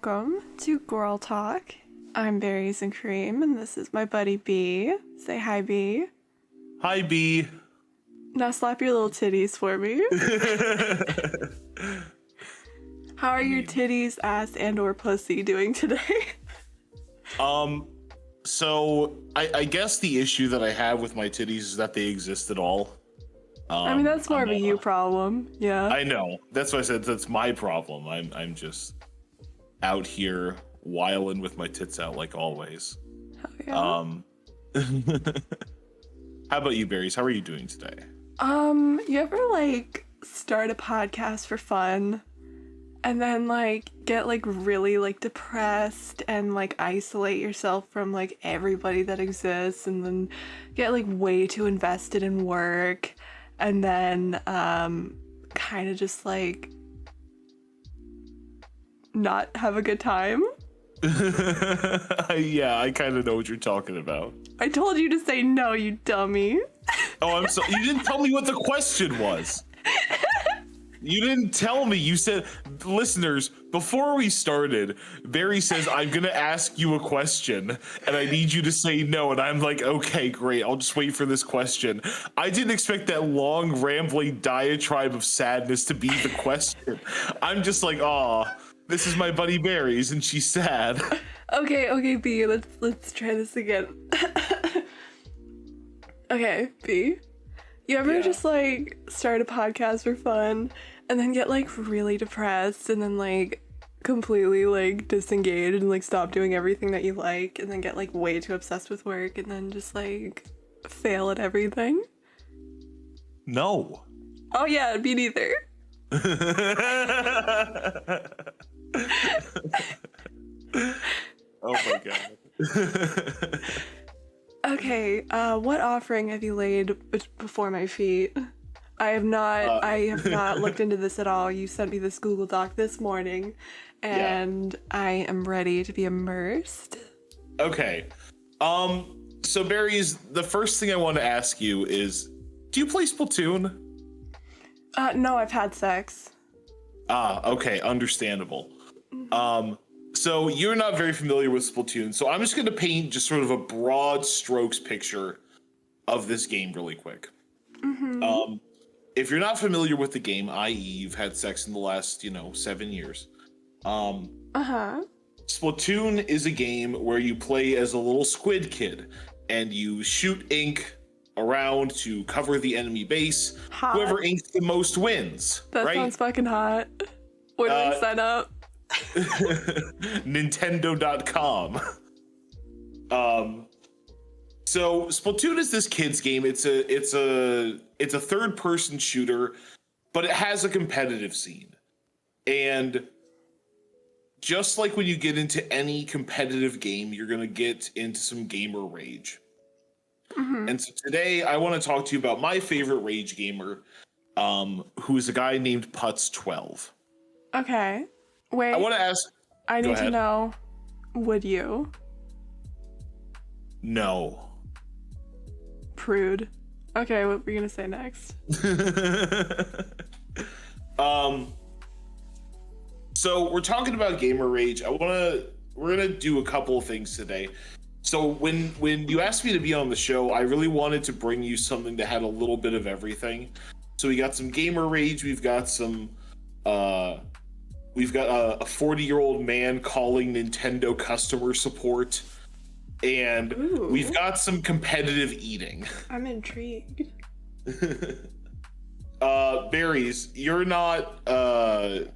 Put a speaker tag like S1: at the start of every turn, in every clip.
S1: welcome to Gorl Talk. I'm Berries and Cream, and this is my buddy B. Say hi, B.
S2: Hi, B.
S1: Now slap your little titties for me. How are your titties, ass, and or pussy doing today?
S2: So I guess the issue that I have with my titties is that they exist at all.
S1: I mean, that's more of a you problem. Yeah.
S2: I know. That's why I said that's my problem. I'm just out here whiling with my tits out like always.
S1: Hell yeah.
S2: How about you, Berries? How are you doing today?
S1: You ever like start a podcast for fun and then like get like really like depressed and like isolate yourself from like everybody that exists and then get like way too invested in work and then kind of just like not have a good time?
S2: Yeah, I kind of know what you're talking about.
S1: I told you to say no, you dummy.
S2: Oh, I'm so. You didn't tell me what the question was. You didn't tell me. You said, listeners, before we started, Barry says, I'm going to ask you a question and I need you to say no. And I'm like, okay, great. I'll just wait for this question. I didn't expect that long, rambling diatribe of sadness to be the question. I'm just like, aw, this is my buddy Barry's and she's sad.
S1: Okay, B, let's try this again. Okay, B. You ever just like start a podcast for fun and then get like really depressed and then like completely like disengaged and like stop doing everything that you like and then get like way too obsessed with work and then just like fail at everything?
S2: No.
S1: Oh yeah, me neither.
S2: Oh my god.
S1: Okay, what offering have you laid before my feet? I have not looked into this at all. You sent me this Google Doc this morning, and I am ready to be immersed.
S2: Okay. So Barry's, the first thing I want to ask you is, do you play Splatoon?
S1: No, I've had sex.
S2: Okay, understandable. So you're not very familiar with Splatoon, so I'm just going to paint just sort of a broad strokes picture of this game really quick. Mm-hmm. If you're not familiar with the game, i.e. you've had sex in the last, 7 years, Splatoon is a game where you play as a little squid kid, and you shoot ink around to cover the enemy base.
S1: Hot.
S2: Whoever inks the most wins.
S1: That
S2: right?
S1: sounds fucking hot. Where do I sign up?
S2: Nintendo.com. So Splatoon is this kid's game. It's a third person shooter, but it has a competitive scene. And just like when you get into any competitive game, you're going to get into some gamer rage. Mm-hmm. And so today I want to talk to you about my favorite rage gamer, who is a guy named Putz12.
S1: Okay. Wait.
S2: I want to ask.
S1: I need to know, would you?
S2: No.
S1: Prude. Okay, what were you gonna say next?
S2: So we're talking about gamer rage. We're gonna do a couple of things today. So when you asked me to be on the show, I really wanted to bring you something that had a little bit of everything. So we got some gamer rage. We've got some. We've got a 40-year-old man calling Nintendo customer support, and we've got some competitive eating.
S1: I'm intrigued.
S2: Berries, you're not a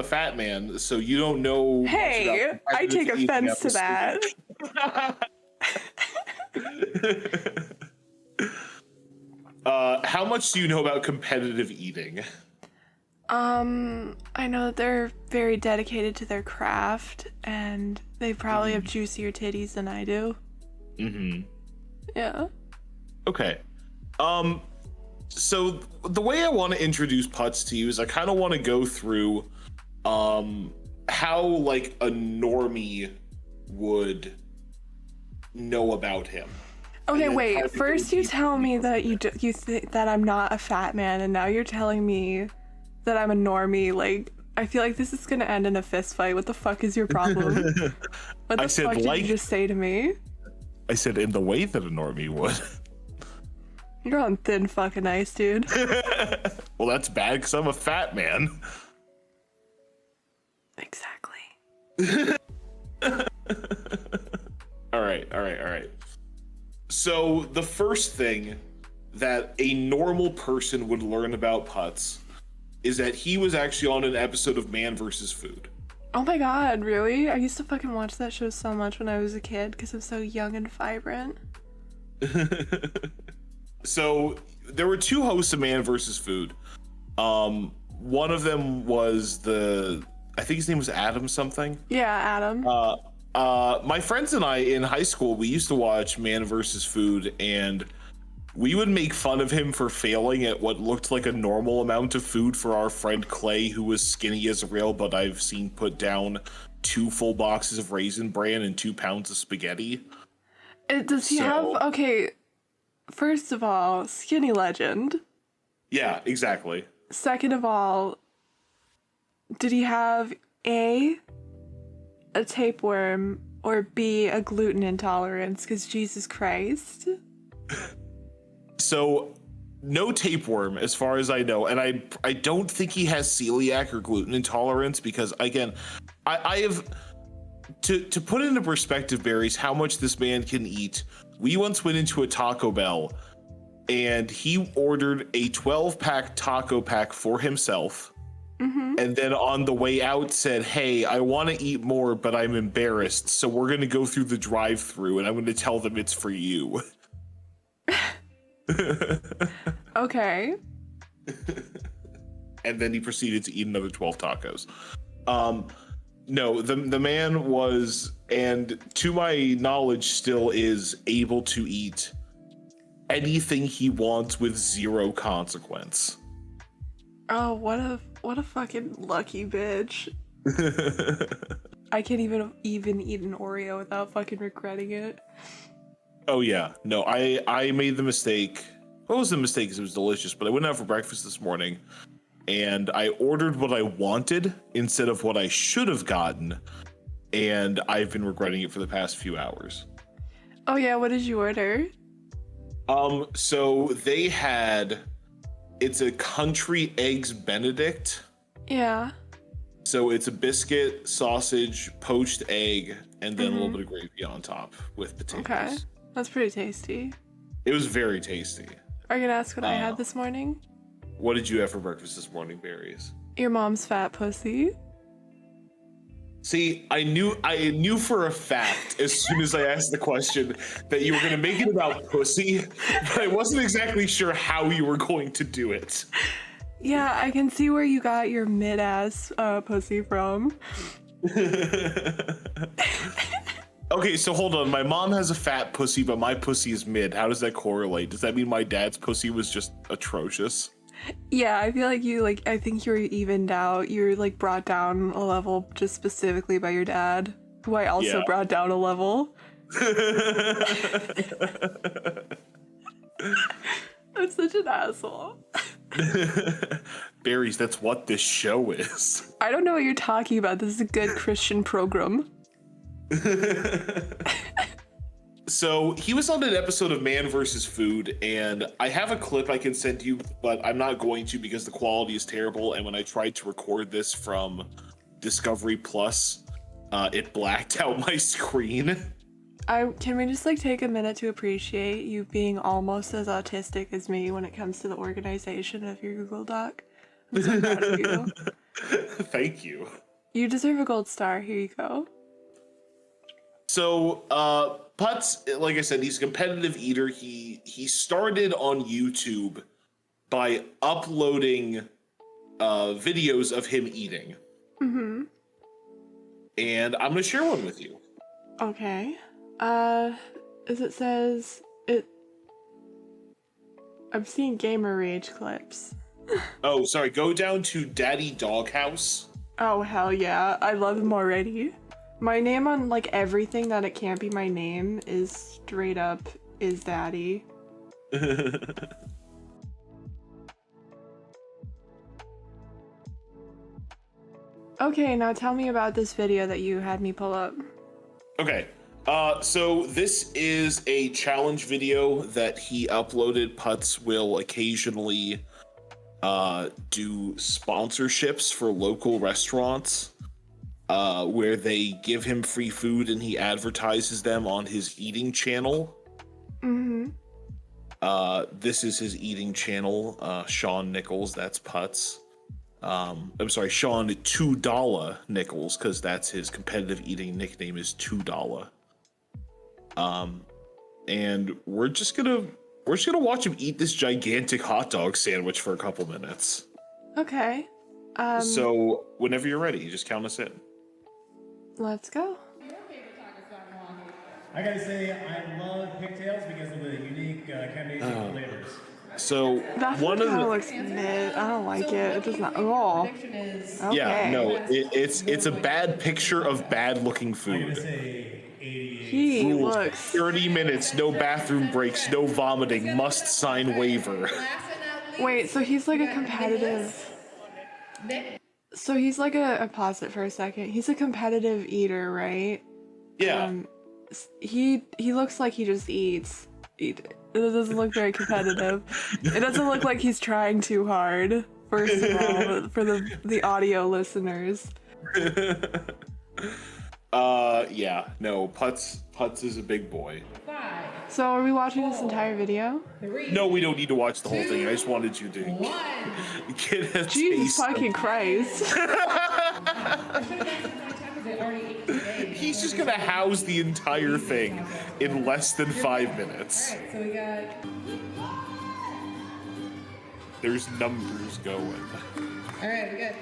S2: fat man, so you don't know.
S1: Hey, I take offense to that.
S2: How much do you know about competitive eating?
S1: I know that they're very dedicated to their craft, and they probably have juicier titties than I do. Mm-hmm. Yeah. Okay.
S2: So the way I want to introduce Putz to you is I kind of want to go through, how like a normie would know about him.
S1: Okay, wait. First, you tell me that you think that I'm not a fat man, and now you're telling me that I'm a normie. Like, I feel like this is gonna end in a fist fight. What the fuck is your problem? What the fuck did you just say to me?
S2: I said in the way that a normie would.
S1: You're on thin fucking ice, dude.
S2: Well, that's bad because I'm a fat man.
S1: Exactly.
S2: All right. So the first thing that a normal person would learn about Putz is that he was actually on an episode of Man vs. Food.
S1: Oh my god, really? I used to fucking watch that show so much when I was a kid because I'm so young and vibrant.
S2: So there were two hosts of Man vs. Food. One of them was I think his name was Adam something.
S1: Yeah, Adam.
S2: My friends and I in high school, we used to watch Man vs. Food, and we would make fun of him for failing at what looked like a normal amount of food for our friend Clay, who was skinny as a rail, but I've seen put down 2 full boxes of Raisin Bran and 2 pounds of spaghetti.
S1: Does he have... Okay, first of all, skinny legend.
S2: Yeah, exactly.
S1: Second of all, did he have A, a tapeworm, or B, a gluten intolerance? Because Jesus Christ.
S2: So, no tapeworm, as far as I know, and I don't think he has celiac or gluten intolerance because, again, I have to put into perspective, Berries, how much this man can eat. We once went into a Taco Bell, and he ordered a 12-pack taco pack for himself, and then on the way out said, "Hey, I want to eat more, but I'm embarrassed, so we're going to go through the drive-thru, and I'm going to tell them it's for you."
S1: Okay.
S2: And then he proceeded to eat another 12 tacos. No, the man was, and to my knowledge still is, able to eat anything he wants with 0 consequence.
S1: Oh, what a fucking lucky bitch. I can't even eat an Oreo without fucking regretting it.
S2: Oh yeah, no, I made the mistake. What was the mistake? Because it was delicious, but I went out for breakfast this morning, and I ordered what I wanted instead of what I should have gotten, and I've been regretting it for the past few hours.
S1: Oh yeah, what did you order?
S2: So they had, it's a country eggs Benedict.
S1: Yeah.
S2: So it's a biscuit, sausage, poached egg, and then a little bit of gravy on top with potatoes.
S1: Okay, that's pretty tasty.
S2: It was very tasty.
S1: Are you gonna ask what I had this morning?
S2: What did you have for breakfast this morning, Berries?
S1: Your mom's fat pussy.
S2: See, I knew for a fact as soon as I asked the question that you were going to make it about pussy, but I wasn't exactly sure how you were going to do it.
S1: Yeah, I can see where you got your mid-ass pussy from.
S2: Okay, so hold on. My mom has a fat pussy, but my pussy is mid. How does that correlate? Does that mean my dad's pussy was just atrocious?
S1: Yeah, I feel like I think you were evened out. You were brought down a level just specifically by your dad, who I also brought down a level. I'm such an asshole.
S2: Berries, that's what this show is.
S1: I don't know what you're talking about. This is a good Christian program.
S2: So he was on an episode of Man vs. Food, and I have a clip I can send you, but I'm not going to because the quality is terrible. And when I tried to record this from Discovery Plus, it blacked out my screen.
S1: Can we just take a minute to appreciate you being almost as autistic as me when it comes to the organization of your Google Doc? I'm so proud of you.
S2: Thank you.
S1: You deserve a gold star. Here you go.
S2: So, Putz, like I said, he's a competitive eater. He started on YouTube by uploading videos of him eating. Mm-hmm. And I'm gonna share one with you.
S1: Okay. As it says, I'm seeing gamer rage clips.
S2: Oh, sorry. Go down to Daddy Doghouse.
S1: Oh, hell yeah. I love him already. My name on everything that it can't be my name is straight up is Daddy. Okay, now tell me about this video that you had me pull up.
S2: Okay. So this is a challenge video that he uploaded. Putz will occasionally do sponsorships for local restaurants where they give him free food and he advertises them on his eating channel.
S1: Mm-hmm.
S2: This is his eating channel, Sean Nichols, that's Putz. I'm sorry, Sean $2 Nichols, because that's his competitive eating nickname is $2. And we're just gonna watch him eat this gigantic hot dog sandwich for a couple minutes.
S1: Okay.
S2: So whenever you're ready, just count us in.
S1: Let's go.
S3: I gotta say, I love pigtails because of the unique combination of flavors.
S2: So
S1: That
S2: one of
S1: kind of
S2: the
S1: looks mid. I don't like it. It does not. Oh. Okay.
S2: yeah, no, it's a bad picture of bad looking
S3: I'm gonna
S2: food.
S3: say 88.
S1: He
S2: Rules,
S1: looks.
S2: 30 minutes, no bathroom breaks, no vomiting, must sign waiver.
S1: Wait, so he's like a competitive. So he's like a pause it for a second. He's a competitive eater, right?
S2: Yeah.
S1: He looks like he just eats. It doesn't look very competitive. It doesn't look like he's trying too hard. First of all, for the audio listeners.
S2: Yeah, no, Putz is a big boy.
S1: So are we watching this entire video?
S2: No, we don't need to watch the whole thing. I just wanted you to get a
S1: Jesus
S2: taste.
S1: fucking Christ.
S2: He's just gonna house the entire thing in less than 5 minutes.
S4: So we got.
S2: There's numbers going.
S4: All right, we got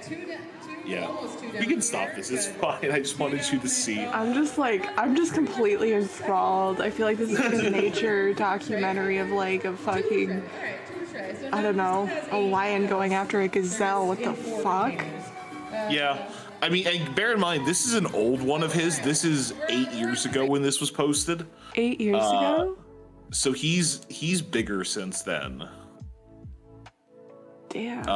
S2: Yeah,
S4: almost two down.
S2: we can stop this. It's fine. I just wanted you to see.
S1: I'm just completely enthralled. I feel like this is like a nature documentary of like a fucking,
S4: All right, two tries. So
S1: I don't know, a lion going after a gazelle. What the fuck?
S2: Yeah. I mean, and bear in mind, this is an old one of his. This is 8 years ago when this was posted.
S1: 8 years ago?
S2: So he's bigger since then.
S1: Damn.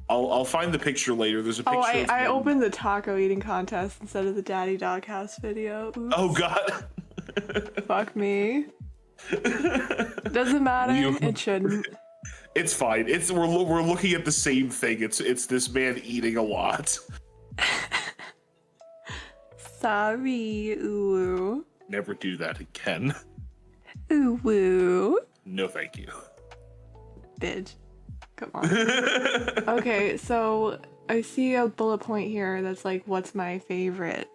S2: I'll find the picture later. There's a picture.
S1: Oh,
S2: of
S1: I
S2: him.
S1: opened the taco eating contest instead of the Daddy Doghouse video. Oops.
S2: Oh God.
S1: Fuck me. Doesn't matter. It shouldn't.
S2: It's fine. We're looking at the same thing. It's this man eating a lot.
S1: Sorry, ooh.
S2: Never do that again.
S1: Ooh, woo.
S2: No, thank you.
S1: Bitch. Come on. Okay, so I see a bullet point here that's like, what's my favorite?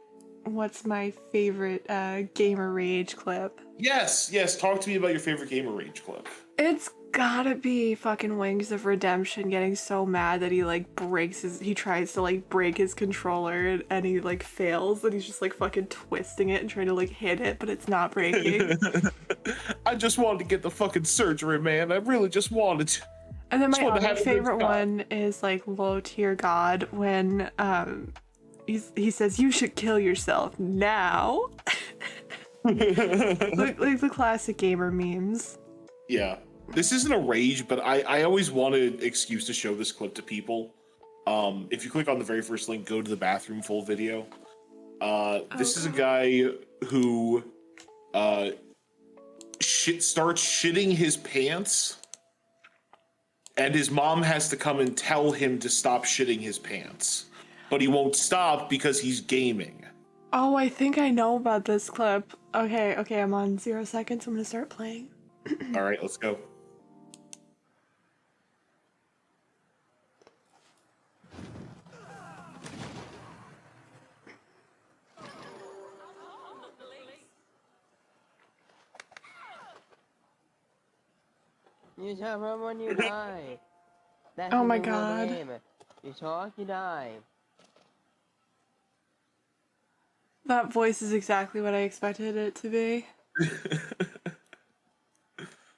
S1: What's my favorite gamer rage clip?
S2: Yes. Talk to me about your favorite gamer rage clip.
S1: It's gotta be fucking Wings of Redemption getting so mad that he like he tries to like break his controller and he like fails and he's just like fucking twisting it and trying to like hit it, but it's not breaking.
S2: I just wanted to get the fucking surgery, man. I really just wanted to.
S1: And then my
S2: Just wanted to
S1: other
S2: have a good
S1: favorite
S2: time.
S1: one is like Low Tier God when he says you should kill yourself now. like the classic gamer memes.
S2: Yeah. This isn't a rage, but I always wanted an excuse to show this clip to people. If you click on the very first link, go to the bathroom full video. This is a guy who starts shitting his pants, and his mom has to come and tell him to stop shitting his pants. But he won't stop because he's gaming.
S1: Oh, I think I know about this clip. Okay, I'm on 0 seconds. I'm gonna start playing.
S2: All right, let's go.
S5: You shall run when you die. That's
S1: Oh my
S5: the rule of the
S1: God.
S5: game. You talk, you die.
S1: That voice is exactly what I expected it to be.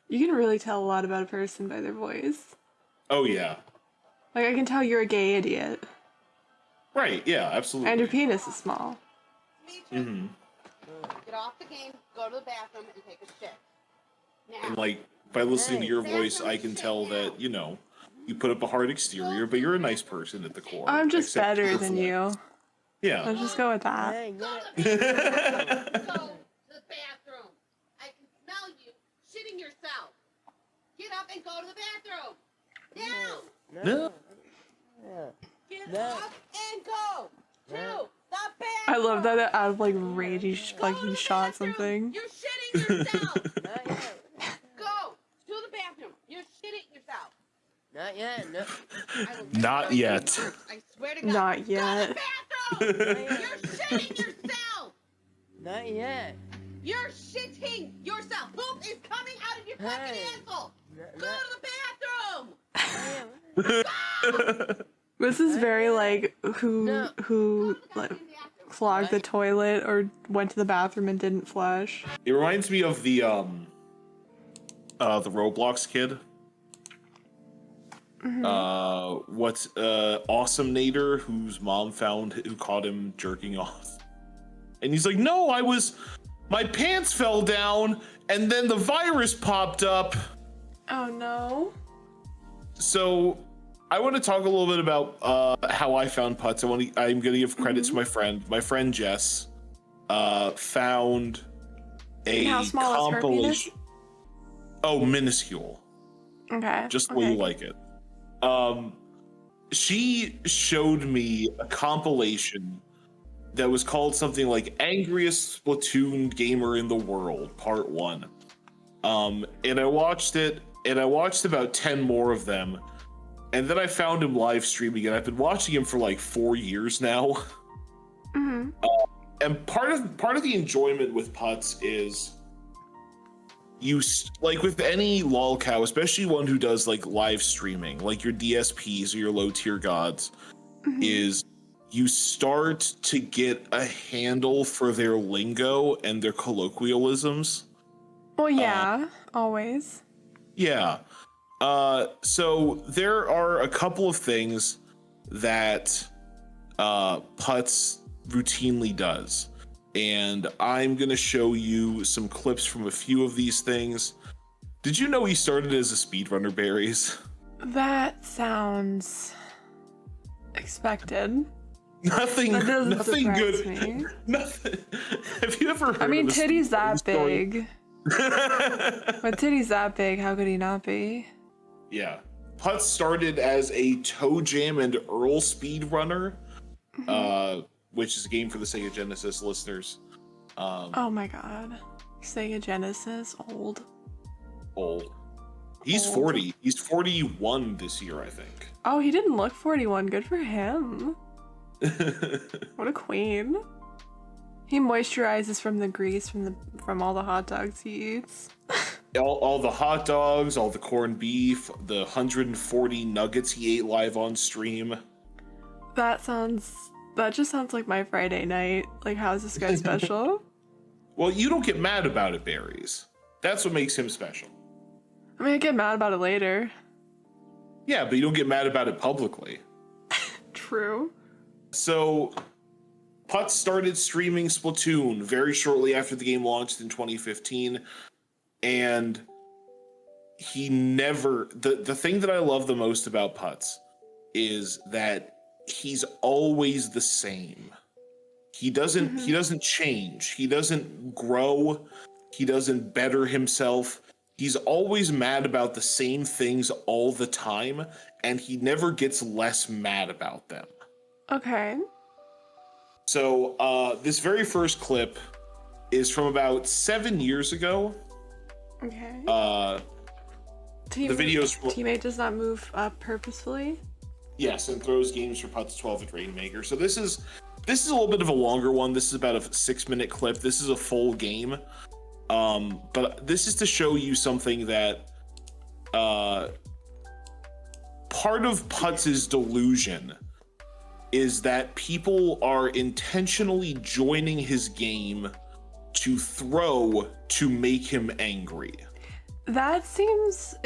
S1: You can really tell a lot about a person by their voice.
S2: Oh yeah.
S1: Like, I can tell you're a gay idiot.
S2: Right, yeah, absolutely.
S1: And your penis is small.
S6: Me too. Get off the game, go to the bathroom, and take a shit. Now.
S2: And like by listening to your voice, I can tell that, You put up a hard exterior, but you're a nice person at the core.
S1: I'm just
S2: except
S1: better
S2: your
S1: than
S2: flesh.
S1: you.
S2: Yeah.
S1: Let's just go with that.
S5: Hey,
S6: Go
S5: get
S6: to
S5: it.
S6: the bathroom. I can smell you shitting yourself. Get up and go to the bathroom. Now.
S2: No.
S5: Yeah.
S6: Get
S5: No.
S6: up and go to
S5: No.
S6: the
S1: I
S6: bathroom.
S1: love that out of like rage he
S6: Go to
S1: fucking
S6: the
S1: shot
S6: bathroom.
S1: something.
S6: You're shitting yourself.
S5: Not yet.
S6: Go to the bathroom. You're shitting yourself.
S5: Not yet. No.
S6: I will
S2: Not yet.
S6: I swear to God.
S1: Not yet.
S6: Go to the bathroom. You're shitting yourself.
S5: Not yet.
S6: You're shitting yourself. Poop is coming out of your fucking
S5: Hey.
S6: asshole. Go
S5: Not
S6: to the bathroom.
S5: yet.
S1: This is very like who
S5: No.
S1: who like clogged the toilet or went to the bathroom and didn't flush.
S2: It reminds me of the Roblox kid. What's Awesome Nader, whose mom who caught him jerking off. And he's like, no, my pants fell down and then the virus popped up.
S1: Oh no.
S2: So I want to talk a little bit about how I found putts. I'm going to give credit to my friend. My friend Jess found a
S1: How small is her
S2: compilation. Oh, minuscule.
S1: Okay.
S2: Just the way you like it. She showed me a compilation that was called something like Angriest Splatoon Gamer in the World, Part 1. And I watched it, and I watched about 10 more of them. And then I found him live streaming, and I've been watching him for like 4 years now. And part of the enjoyment with putts is like with any lolcow, especially one who does like live streaming, like your DSPs or your low tier gods, is you start to get a handle for their lingo and their colloquialisms.
S1: Well, yeah, always.
S2: Yeah. So there are a couple of things that Putz routinely does. And I'm going to show you some clips from a few of these things. Did you know he started as a speedrunner, Berries?
S1: That sounds expected.
S2: Nothing
S1: That doesn't
S2: nothing
S1: surprise
S2: good.
S1: me.
S2: Nothing. Have you ever heard
S1: I mean,
S2: of a
S1: titty's
S2: speedrunner
S1: that
S2: story?
S1: big. But titty's that big, how could he not be?
S2: Yeah. Putz started as a Toe Jam and Earl speedrunner, which is a game for the Sega Genesis listeners.
S1: Oh my god. Sega Genesis, old.
S2: Old. He's
S1: Old.
S2: 40. He's 41 this year, I think.
S1: Oh, he didn't look 41. Good for him. What a queen. He moisturizes from the grease from all the hot dogs he eats.
S2: all the hot dogs, all the corned beef, the 140 nuggets he ate live on stream.
S1: That just sounds like my Friday night. Like, how's this guy special?
S2: Well, you don't get mad about it, Berries. That's what makes him special.
S1: I mean, I get mad about it later.
S2: Yeah, but you don't get mad about it publicly.
S1: True.
S2: So, Putz started streaming Splatoon very shortly after the game launched in 2015, and he never... The thing that I love the most about Putz is that he's always the same. He doesn't change. He doesn't grow. He doesn't better himself. He's always mad about the same things all the time, and he never gets less mad about them.
S1: Okay.
S2: So this very first clip is from about 7 years ago.
S1: Okay.
S2: The video's
S1: Teammate does not move up purposefully.
S2: yes, and throws games for Putz 12 at Rainmaker. So this is a little bit of a longer one. This is about a 6-minute clip. This is a full game. But this is to show you something that part of Putz's delusion is that people are intentionally joining his game to throw to make him angry.
S1: That seems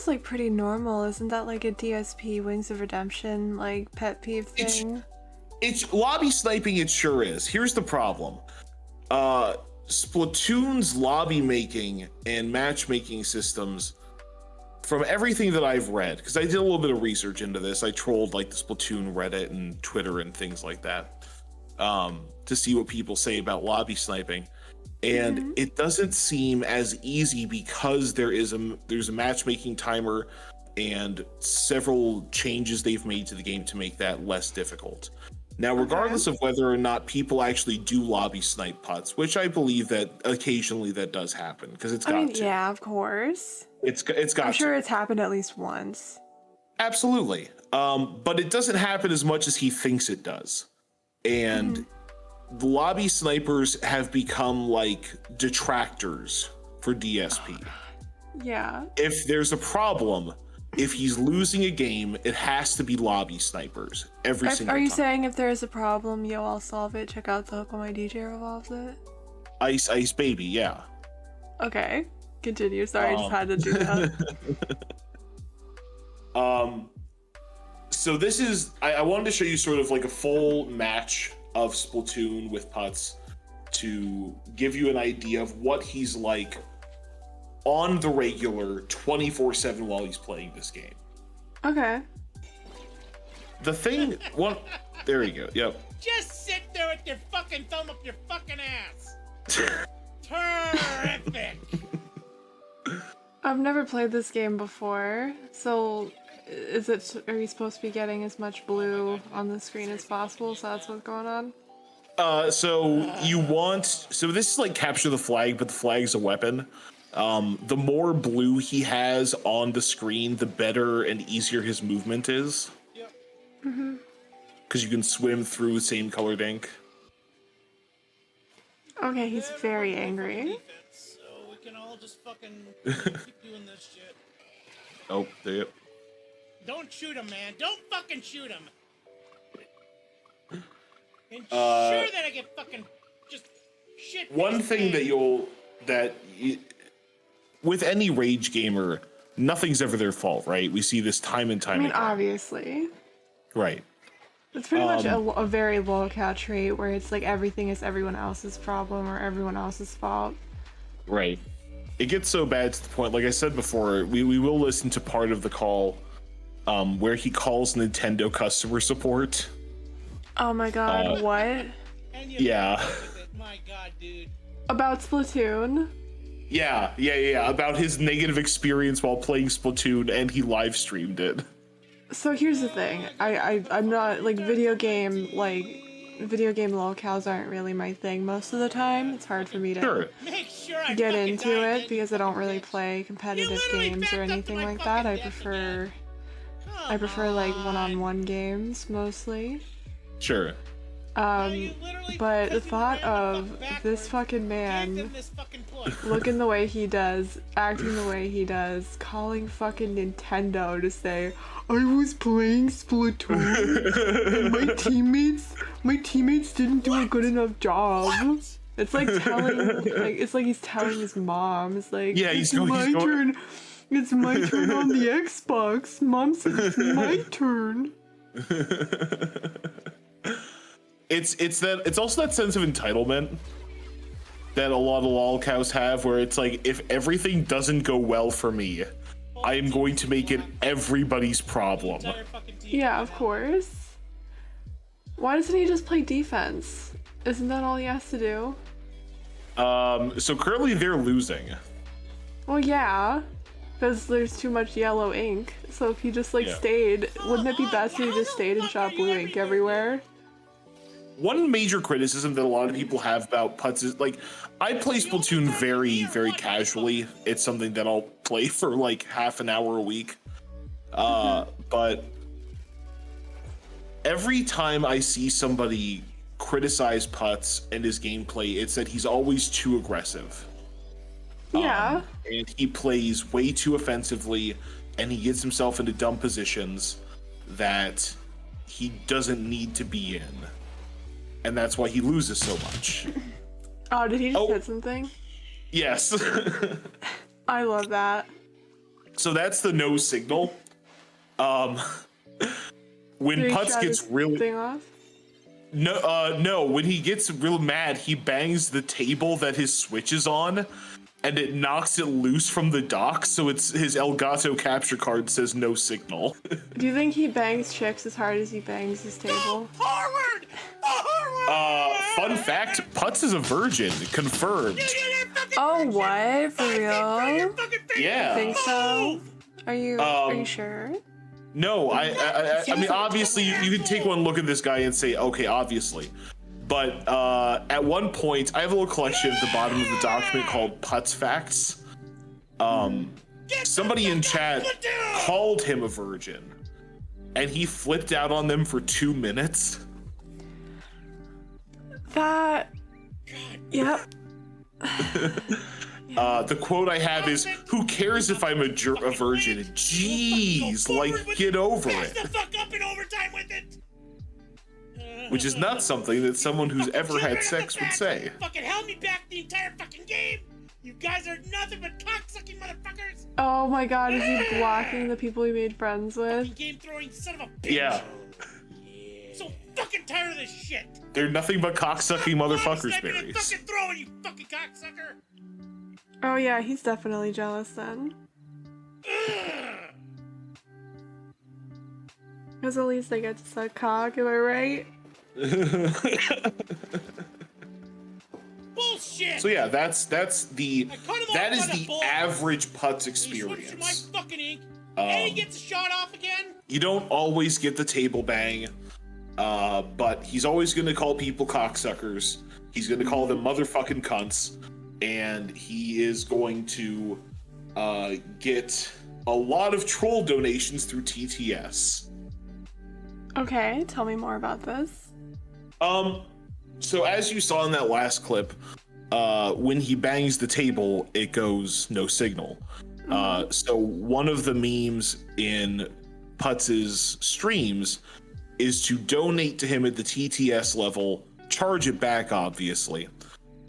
S1: like pretty normal. Isn't that like a DSP Wings of Redemption like pet peeve thing?
S2: It's lobby sniping, it sure is. Here's the problem. Splatoon's lobby making and matchmaking systems from everything that I've read, because I did a little bit of research into this, I trolled like the Splatoon Reddit and Twitter and things like that, to see what people say about lobby sniping. And it doesn't seem as easy because there's a matchmaking timer and several changes they've made to the game to make that less difficult. Now, regardless of whether or not people actually do lobby snipe putts, which I believe that occasionally that does happen, because it's got to.
S1: Yeah, of course.
S2: It's got
S1: I'm sure
S2: to.
S1: it's happened at least once.
S2: Absolutely. But it doesn't happen as much as he thinks it does. And the lobby snipers have become like detractors for DSP.
S1: Yeah.
S2: If there's a problem, if he's losing a game, it has to be lobby snipers every single time.
S1: Are you saying if there's a problem, yo, I'll solve it? Check out the Hook on My DJ revolves it.
S2: Ice Baby, yeah.
S1: Okay, continue. Sorry, I just had to do that.
S2: So this is, I wanted to show you sort of like a full match of Splatoon with putts to give you an idea of what he's like on the regular 24/7 while he's playing this game.
S1: Okay.
S2: The thing, there you go, yep.
S7: Just sit there with your fucking thumb up your fucking ass. Terrific.
S1: I've never played this game before, so are you supposed to be getting as much blue on the screen as possible? So that's what's going on?
S2: So this is like capture the flag, but the flag's a weapon. The more blue he has on the screen, the better and easier his movement is.
S7: Yep.
S2: Because you can swim through the same colored ink.
S1: Okay, he's very angry.
S7: So we can all just fucking keep doing this shit.
S2: Oh, there you go.
S7: Don't shoot him, man. Don't fucking shoot him. Ensure that I get fucking just shit.
S2: One thing that with any rage gamer, nothing's ever their fault, right? We see this time and time again.
S1: Obviously.
S2: Right.
S1: It's pretty much a very low catch rate where it's like everything is everyone else's problem or everyone else's fault.
S2: Right. It gets so bad to the point, like I said before, we will listen to part of the call where he calls Nintendo customer support.
S1: Oh my god, what?
S2: Yeah.
S7: My god, dude.
S1: About Splatoon?
S2: Yeah, about his negative experience while playing Splatoon, and he live streamed it.
S1: So here's the thing, I'm not, like, video game lolcows aren't really my thing most of the time. It's hard for me to get into it because I don't really play competitive games or anything like that. I prefer like one-on-one games mostly.
S2: Sure.
S1: But the thought of this fucking man looking the way he does, acting the way he does, calling fucking Nintendo to say, I was playing Splatoon and my teammates didn't do a good enough job. It's like it's like he's telling his mom. It's like,
S2: yeah,
S1: it's my turn on the Xbox. Mom said it's my turn.
S2: It's also that sense of entitlement that a lot of lolcows have, where it's like, if everything doesn't go well for me, I am going to make it everybody's problem.
S1: Yeah, of course. Why doesn't he just play defense? Isn't that all he has to do?
S2: So currently they're losing.
S1: Well, yeah, because there's too much yellow ink. So if he just stayed, wouldn't it be best if he just stayed and shot blue ink everywhere?
S2: One major criticism that a lot of people have about putts is, like, I play Splatoon very, very casually. It's something that I'll play for like half an hour a week. But every time I see somebody criticize putts and his gameplay, it's that he's always too aggressive.
S1: Yeah.
S2: And he plays way too offensively, and he gets himself into dumb positions that he doesn't need to be in. And that's why he loses so much.
S1: Oh, did he just hit something?
S2: Yes.
S1: I love that.
S2: So that's the no signal. When Putz gets really
S1: thing off?
S2: no, when he gets real mad, he bangs the table that his Switch is on, and it knocks it loose from the dock, so it's his Elgato capture card says no signal.
S1: Do you think he bangs chicks as hard as he bangs his table?
S7: Forward! Forward!
S2: Fun fact, Putz is a virgin, confirmed.
S1: Oh, what? For real?
S2: Yeah.
S1: Think so? Are you sure?
S2: No, I mean, obviously, you can take one look at this guy and say, okay, obviously. But at one point, I have a little collection at the bottom of the document called Putz Facts. Somebody in chat called him a virgin, and he flipped out on them for 2 minutes.
S1: That. Yep.
S2: The quote I have is, "Who cares if I'm a virgin? Jeez, like, get over
S7: Pass
S2: it."
S7: the fuck up in overtime with it.
S2: Which is not something that someone who's ever had sex would say.
S7: Fucking held me back the entire fucking game. You guys are nothing but cocksucking motherfuckers.
S1: Oh my god, is he blocking the people he made friends with?
S7: Game throwing son of a bitch.
S2: Yeah.
S7: So fucking tired of this shit.
S2: They're nothing but cocksucking motherfuckers,
S7: Sniping and
S2: berries.
S7: fucking throwing, you fucking cocksucker.
S1: Oh yeah, he's definitely jealous then. Because at least they get to suck cock, am I right?
S7: Bullshit.
S2: So yeah, that's the
S7: that is
S2: the average Putz experience.
S7: My fucking ink. And he gets a shot off again.
S2: You don't always get the table bang, but he's always going to call people cocksuckers. He's going to call them motherfucking cunts, and he is going to get a lot of troll donations through TTS.
S1: Okay, tell me more about this.
S2: So as you saw in that last clip, when he bangs the table, it goes no signal. So one of the memes in Putz's streams is to donate to him at the TTS level, charge it back, obviously.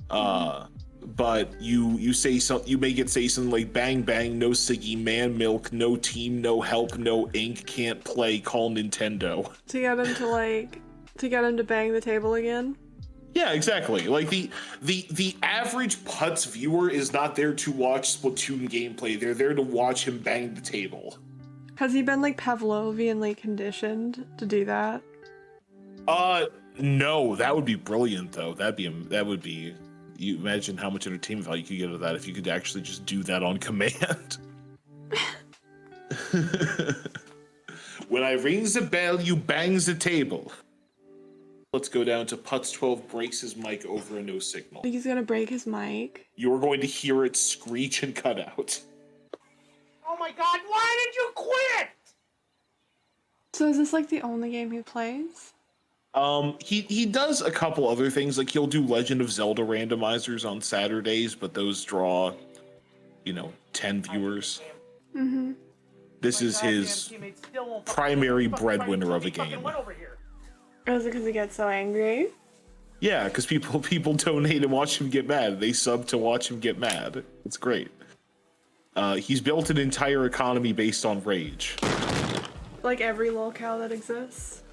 S2: But you say something, you make it say something like bang bang, no Siggy, man milk, no team, no help, no ink, can't play, call Nintendo.
S1: To get him to bang the table again?
S2: Yeah, exactly. Like the average Putz viewer is not there to watch Splatoon gameplay. They're there to watch him bang the table.
S1: Has he been like Pavlovian conditioned to do that?
S2: No, that would be brilliant though. That would be. You imagine how much entertainment value you could get out of that if you could actually just do that on command. When I rings the bell, you bangs the table. Let's go down to Putz 12 breaks his mic over a no signal.
S1: Think he's gonna break his mic?
S2: You're going to hear it screech and cut out.
S7: Oh my god, why did you quit?
S1: So is this like the only game he plays?
S2: He does a couple other things, like he'll do Legend of Zelda randomizers on Saturdays, but those draw, 10 viewers.
S1: Mm-hmm.
S2: This is his primary breadwinner of a game.
S1: Is it because he gets so angry?
S2: Yeah, because people donate and watch him get mad. They sub to watch him get mad. It's great. He's built an entire economy based on rage.
S1: Like every lolcow that exists?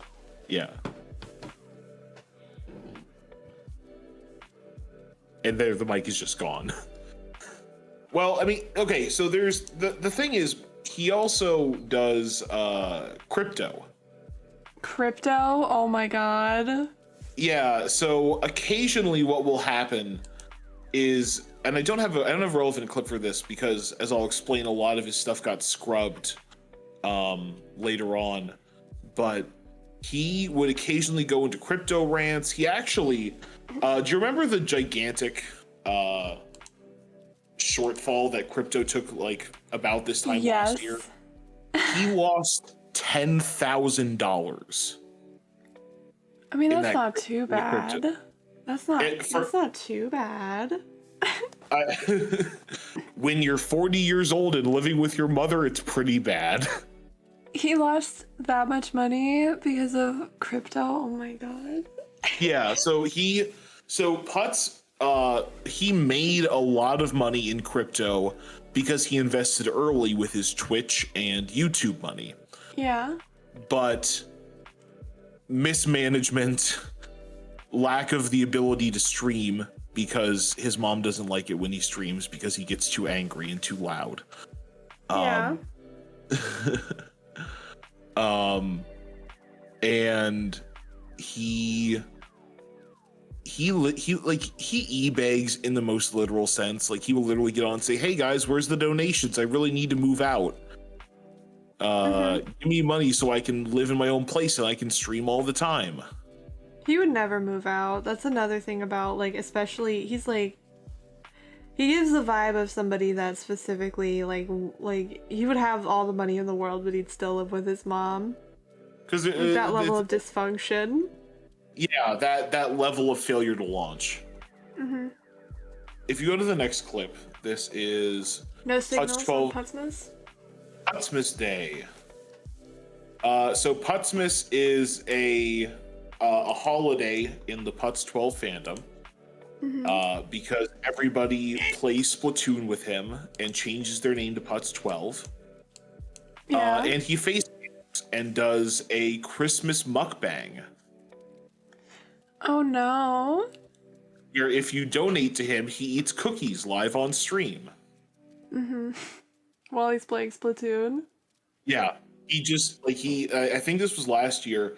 S2: Yeah. And there, the mic is just gone. Well, I mean, okay, so there's the thing is, he also does crypto.
S1: Crypto? Oh my god.
S2: Yeah, so occasionally what will happen is, and I don't have a relevant clip for this because, as I'll explain, a lot of his stuff got scrubbed later on, but he would occasionally go into crypto rants. He actually, do you remember the gigantic shortfall that crypto took like about this time last year? He lost $10,000.
S1: I mean, that's not too bad. That's not too bad.
S2: When you're 40 years old and living with your mother, it's pretty bad.
S1: He lost that much money because of crypto. Oh my god.
S2: Yeah, so Putz, he made a lot of money in crypto because he invested early with his Twitch and YouTube money.
S1: Yeah.
S2: But mismanagement, lack of the ability to stream, because his mom doesn't like it when he streams because he gets too angry and too loud.
S1: Yeah.
S2: And he e-begs in the most literal sense. Like, he will literally get on and say, "Hey guys, where's the donations? I really need to move out. Give me money so I can live in my own place and I can stream all the time."
S1: He would never move out. That's another thing about, like, especially, he's like, he gives the vibe of somebody that specifically, like he would have all the money in the world, but he'd still live with his mom.
S2: Because
S1: Like, that level of dysfunction.
S2: Yeah, that level of failure to launch. If you go to the next clip, this is
S1: No signals on
S2: 12
S1: Putzmas?
S2: Putzmas Day. So Putzmas is a holiday in the Putz 12 fandom, because everybody plays Splatoon with him and changes their name to Putz 12.
S1: Yeah.
S2: And he faces and does a Christmas mukbang,
S1: Oh no.
S2: where if you donate to him, he eats cookies live on stream.
S1: While he's playing Splatoon.
S2: Yeah, he just I think this was last year.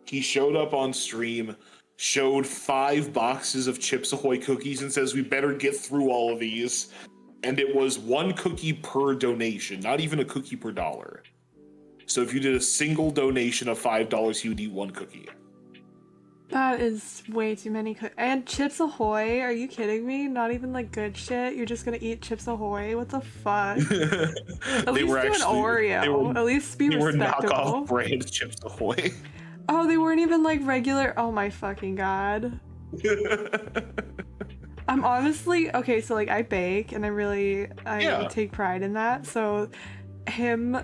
S2: He showed up on stream, showed 5 boxes of Chips Ahoy cookies, and says, "We better get through all of these." And it was 1 cookie per donation, not even a cookie per dollar. So if you did a single donation of $5, he would eat 1 cookie.
S1: That is way too many and Chips Ahoy? Are you kidding me? Not even like good shit? You're just gonna eat Chips Ahoy? What the fuck? At least do an Oreo. At least be
S2: They were
S1: respectable.
S2: knockoff brand Chips Ahoy.
S1: Oh, they weren't even like regular. Oh my fucking god. I'm honestly okay. So like I bake and I take pride in that. So him,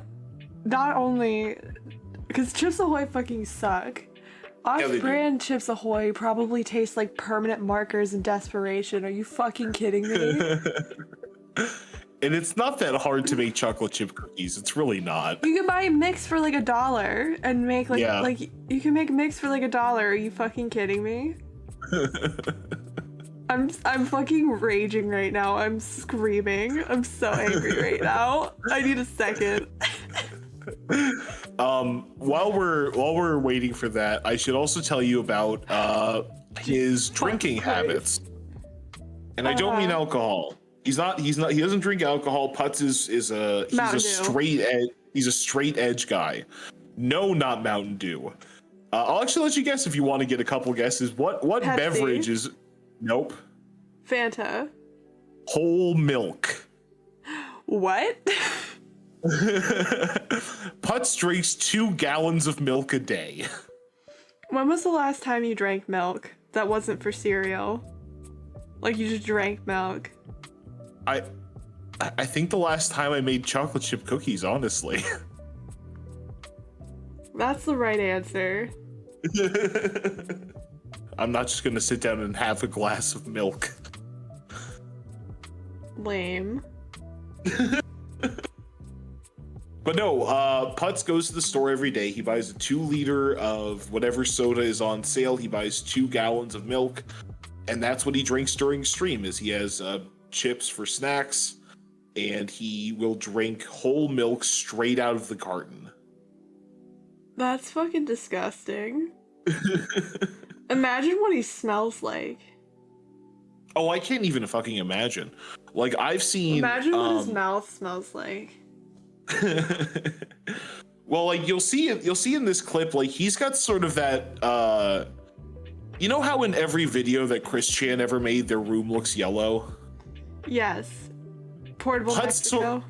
S1: not only because Chips Ahoy fucking suck. Off-brand Chips Ahoy probably taste like permanent markers and desperation. Are you fucking kidding me?
S2: And it's not that hard to make chocolate chip cookies. It's really not.
S1: You can buy a mix for like $1 and make like you can make a mix for like $1. Are you fucking kidding me? I'm fucking raging right now. I'm screaming. I'm so angry right now. I need a second.
S2: While we're waiting for that, I should also tell you about his drinking habits. And I don't mean alcohol. He doesn't drink alcohol. Putz is a straight edge guy. No, not Mountain Dew. I'll actually let you guess if you want to get a couple guesses. What
S1: Pepsi?
S2: beverage is? Nope.
S1: Fanta.
S2: Whole milk.
S1: What?
S2: Putz drinks 2 gallons of milk a day.
S1: When was the last time you drank milk that wasn't for cereal? Like you just drank milk.
S2: I think the last time I made chocolate chip cookies, honestly.
S1: That's the right answer.
S2: I'm not just gonna sit down and have a glass of milk.
S1: Lame.
S2: But no, Putz goes to the store every day. He buys a 2-liter of whatever soda is on sale. He buys 2 gallons of milk, and that's what he drinks during stream. Is he has chips for snacks, and he will drink whole milk straight out of the carton.
S1: That's fucking disgusting. Imagine what he smells like.
S2: Oh, I can't even fucking imagine. Like, I've seen.
S1: Imagine what his mouth smells like.
S2: Well, like you'll see in this clip, like he's got sort of that you know how in every video that Chris Chan ever made, their room looks yellow?
S1: Yes. Portable Mexico.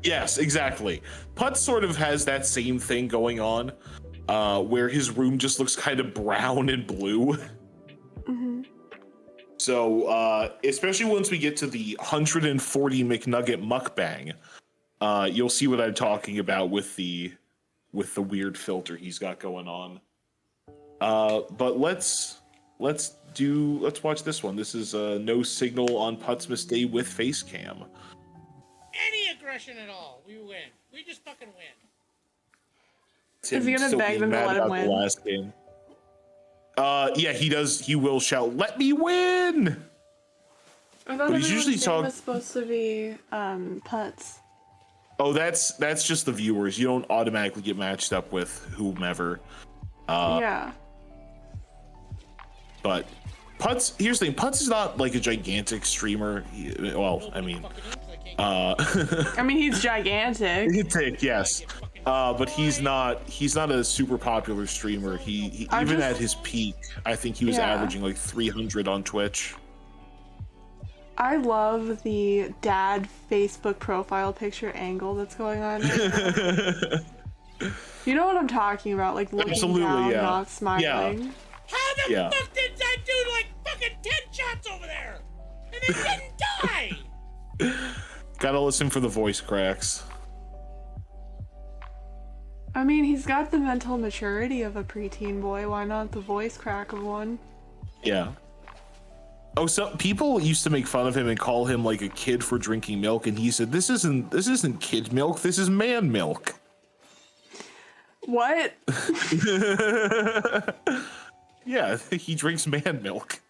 S2: Yes, exactly. Putz sort of has that same thing going on, where his room just looks kind of brown and blue. So, especially once we get to the 140 McNugget mukbang, you'll see what I'm talking about with the weird filter he's got going on. But let's watch this one. This is no signal on Putzmas Day with face cam.
S7: Any aggression at all, we win. We just fucking win.
S1: Is he gonna beg them to let him win?
S2: Last game. Yeah, he does. He will shout, "Let me win!"
S1: I thought
S2: But he's
S1: everyone's
S2: usually
S1: name was supposed to be Putz.
S2: Oh, that's just the viewers. You don't automatically get matched up with whomever.
S1: Yeah.
S2: But Putz, here's the thing. Putz is not like a gigantic streamer. Well, I mean,
S1: I mean, he's gigantic.
S2: yes. But he's not a super popular streamer. He even at his peak, I think he was averaging like 300 on Twitch.
S1: I love the dad Facebook profile picture angle that's going on right now. You know what I'm talking about? Like looking
S2: Absolutely,
S1: down,
S2: yeah.
S1: not smiling.
S2: Yeah.
S7: How the fuck did that dude like fucking 10 shots over there? And they didn't die!
S2: Gotta listen for the voice cracks.
S1: I mean, he's got the mental maturity of a preteen boy. Why not the voice crack of one?
S2: Yeah. Oh, so people used to make fun of him and call him like a kid for drinking milk, and he said, "This isn't kid milk. This is man milk."
S1: What?
S2: Yeah, he drinks man milk.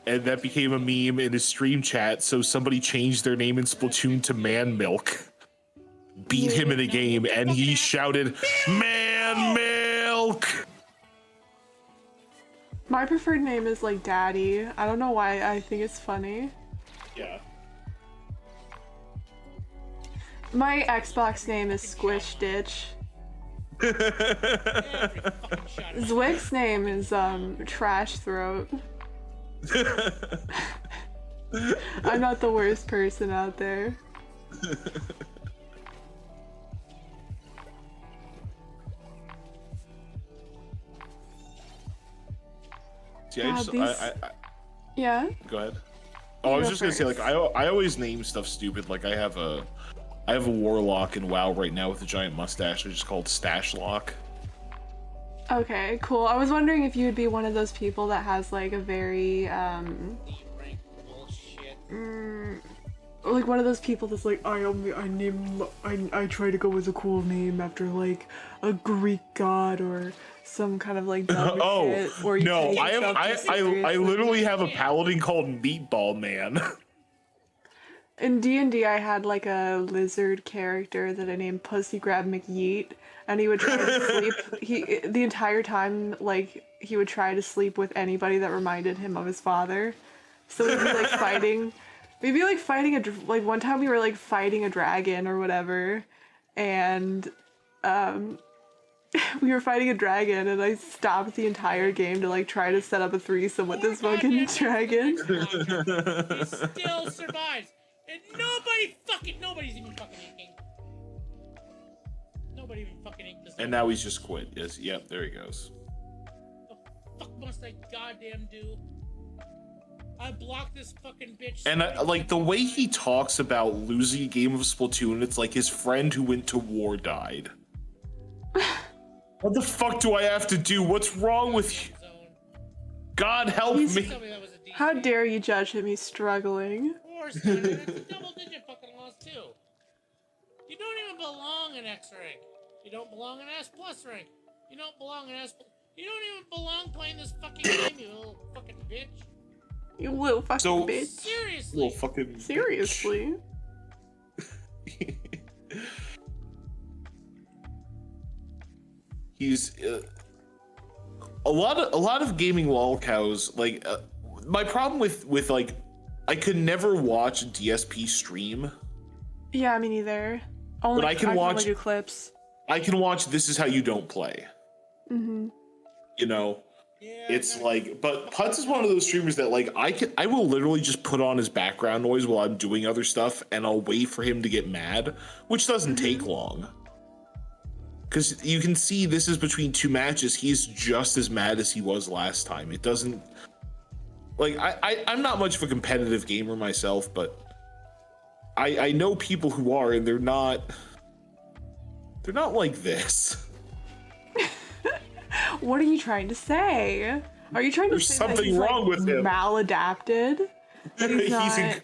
S2: And that became a meme in his stream chat, so somebody changed their name in Splatoon to Man Milk. Beat him in a game, and he shouted, "Man Milk!"
S1: My preferred name is like Daddy. I don't know why. I think it's funny.
S2: Yeah.
S1: My Xbox name is Squish Ditch. Zwick's name is Trash Throat. I'm not the worst person out there.
S2: See,
S1: Yeah.
S2: go ahead. Oh, I was just gonna say, like, I always name stuff stupid. Like, I have a warlock in WoW right now with a giant mustache. I just called Stash Lock.
S1: Okay, cool. I was wondering if you would be one of those people that has like a very like one of those people that's like I try to go with a cool name after like a Greek god or some kind of like dumb shit, or you
S2: no,
S1: take yourself too
S2: I
S1: seriously.
S2: literally have a paladin called Meatball Man.
S1: In D&D, I had like a lizard character that I named Pussy Grab McYeet, and he would try to sleep. The entire time, like he would try to sleep with anybody that reminded him of his father. So we'd be like fighting. We'd be like fighting like one time we were like fighting a dragon or whatever, and we were fighting a dragon, and I stopped the entire game to like try to set up a threesome with this fucking dragon.
S7: He still survives. And nobody's even fucking inking. Nobody even fucking inked this.
S2: And now he's just quit. Yes, yep, there he goes.
S7: The fuck must I goddamn do? I blocked this fucking bitch.
S2: And like the way he talks about losing a game of Splatoon, it's like his friend who went to war died. What the fuck do I have to do? What's wrong with you? God help me.
S1: How dare you judge him? He's struggling.
S7: It's a double-digit fucking loss too. You don't even belong in X rank. You don't belong in S plus rank. You don't belong in S. You don't even belong playing this fucking game, you little fucking bitch.
S1: You little fucking bitch.
S7: Seriously.
S2: Little fucking
S1: Seriously.
S2: He's a lot of gaming lolcows. Like my problem with like. I could never watch DSP stream.
S1: Yeah, me neither. Only
S2: but I can watch
S1: do clips.
S2: I can watch This Is How You Don't Play.
S1: Mm-hmm.
S2: You know, it's like, but Putz is one of those streamers that like I will literally just put on his background noise while I'm doing other stuff, and I'll wait for him to get mad, which doesn't take long. Because you can see this is between two matches. He's just as mad as he was last time. It doesn't. Like, I'm not much of a competitive gamer myself, but I know people who are, and they're not like this.
S1: What are you trying to say? Are you trying to say
S2: something
S1: that he's
S2: wrong
S1: like
S2: with him?
S1: Maladapted? That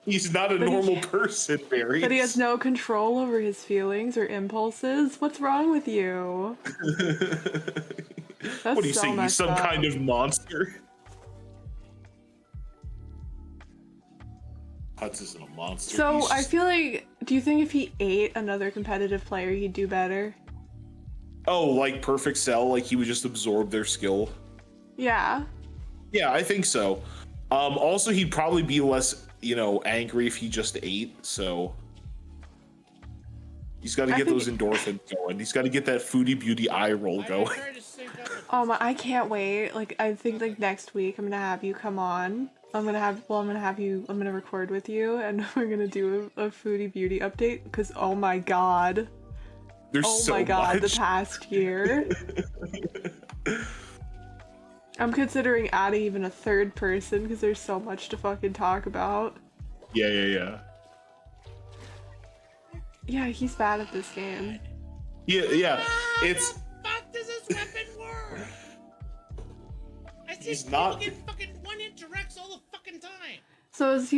S2: he's not a normal person, Barry.
S1: That he has no control over his feelings or impulses? What's wrong with you?
S2: What do you say? He's some
S1: up.
S2: kind of monster? Putz isn't a monster.
S1: So
S2: He's
S1: I
S2: just-
S1: feel like, do you think if he ate another competitive player, he'd do better?
S2: Oh, like Perfect Cell, like he would just absorb their skill.
S1: Yeah.
S2: Yeah, I think so. Also, he'd probably be less, angry if he just ate. So he's got to
S1: I
S2: get
S1: think-
S2: those endorphins going. He's got to get that foodie beauty eye roll
S7: I
S2: going.
S7: tried to sync up with
S1: Oh my, I can't wait. Like, I think like next week I'm gonna have you come on. I'm gonna record with you and we're gonna do a foodie beauty update because oh my god.
S2: There's
S1: Oh
S2: so
S1: my god,
S2: much.
S1: the past year. I'm considering adding even a third person because there's so much to fucking talk about.
S2: Yeah.
S1: Yeah, he's bad at this game.
S2: Yeah. It's
S7: fuck does this weapon work? I see
S2: He's
S7: people
S2: not-
S7: get fucking 1-inch wrecks all the fucking time.
S1: So is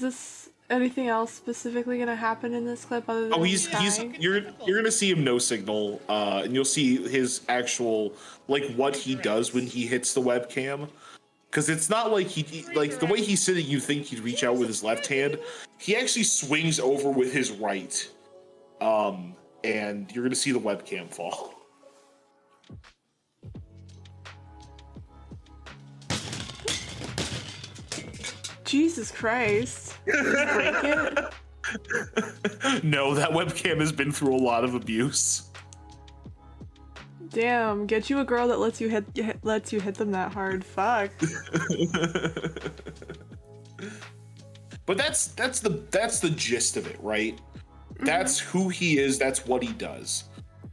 S1: this anything else specifically gonna happen in this clip other than
S2: Oh, he's
S1: crying?
S2: you're gonna see him no signal, and you'll see his actual what he does when he hits the webcam, because it's not like the way he's sitting. You think he'd reach out with his left hand. He actually swings over with his right, and you're gonna see the webcam fall.
S1: Jesus Christ. Did you break it?
S2: No, that webcam has been through a lot of abuse.
S1: Damn, get you a girl that lets you hit them that hard. Fuck.
S2: But that's the gist of it, right? That's who he is. That's what he does.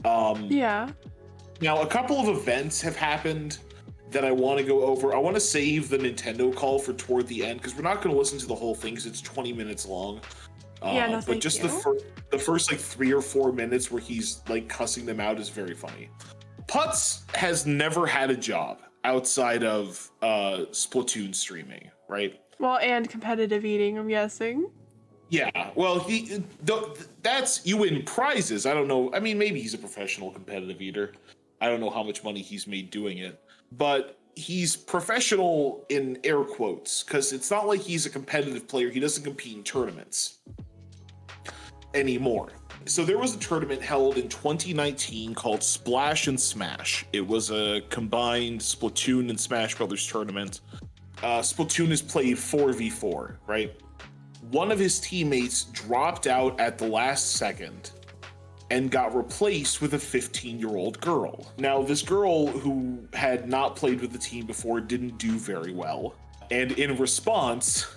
S1: Yeah.
S2: Now, a couple of events have happened that I want to go over. I want to save the Nintendo call for toward the end because we're not going to listen to the whole thing because it's 20 minutes long.
S1: Yeah, no,
S2: but
S1: thank
S2: just
S1: you.
S2: the first 3 or 4 minutes where he's cussing them out is very funny. Putz has never had a job outside of Splatoon streaming, right?
S1: Well, and competitive eating, I'm guessing.
S2: Yeah, well, that's you win prizes. I don't know. I mean, maybe he's a professional competitive eater. I don't know how much money he's made doing it, but he's professional in air quotes because it's not like he's a competitive player. He doesn't compete in tournaments anymore. So there was a tournament held in 2019 called Splash and Smash. It was a combined Splatoon and Smash Brothers tournament. Splatoon is played 4v4, right? One of his teammates dropped out at the last second and got replaced with a 15-year-old girl. Now, this girl who had not played with the team before didn't do very well. And in response,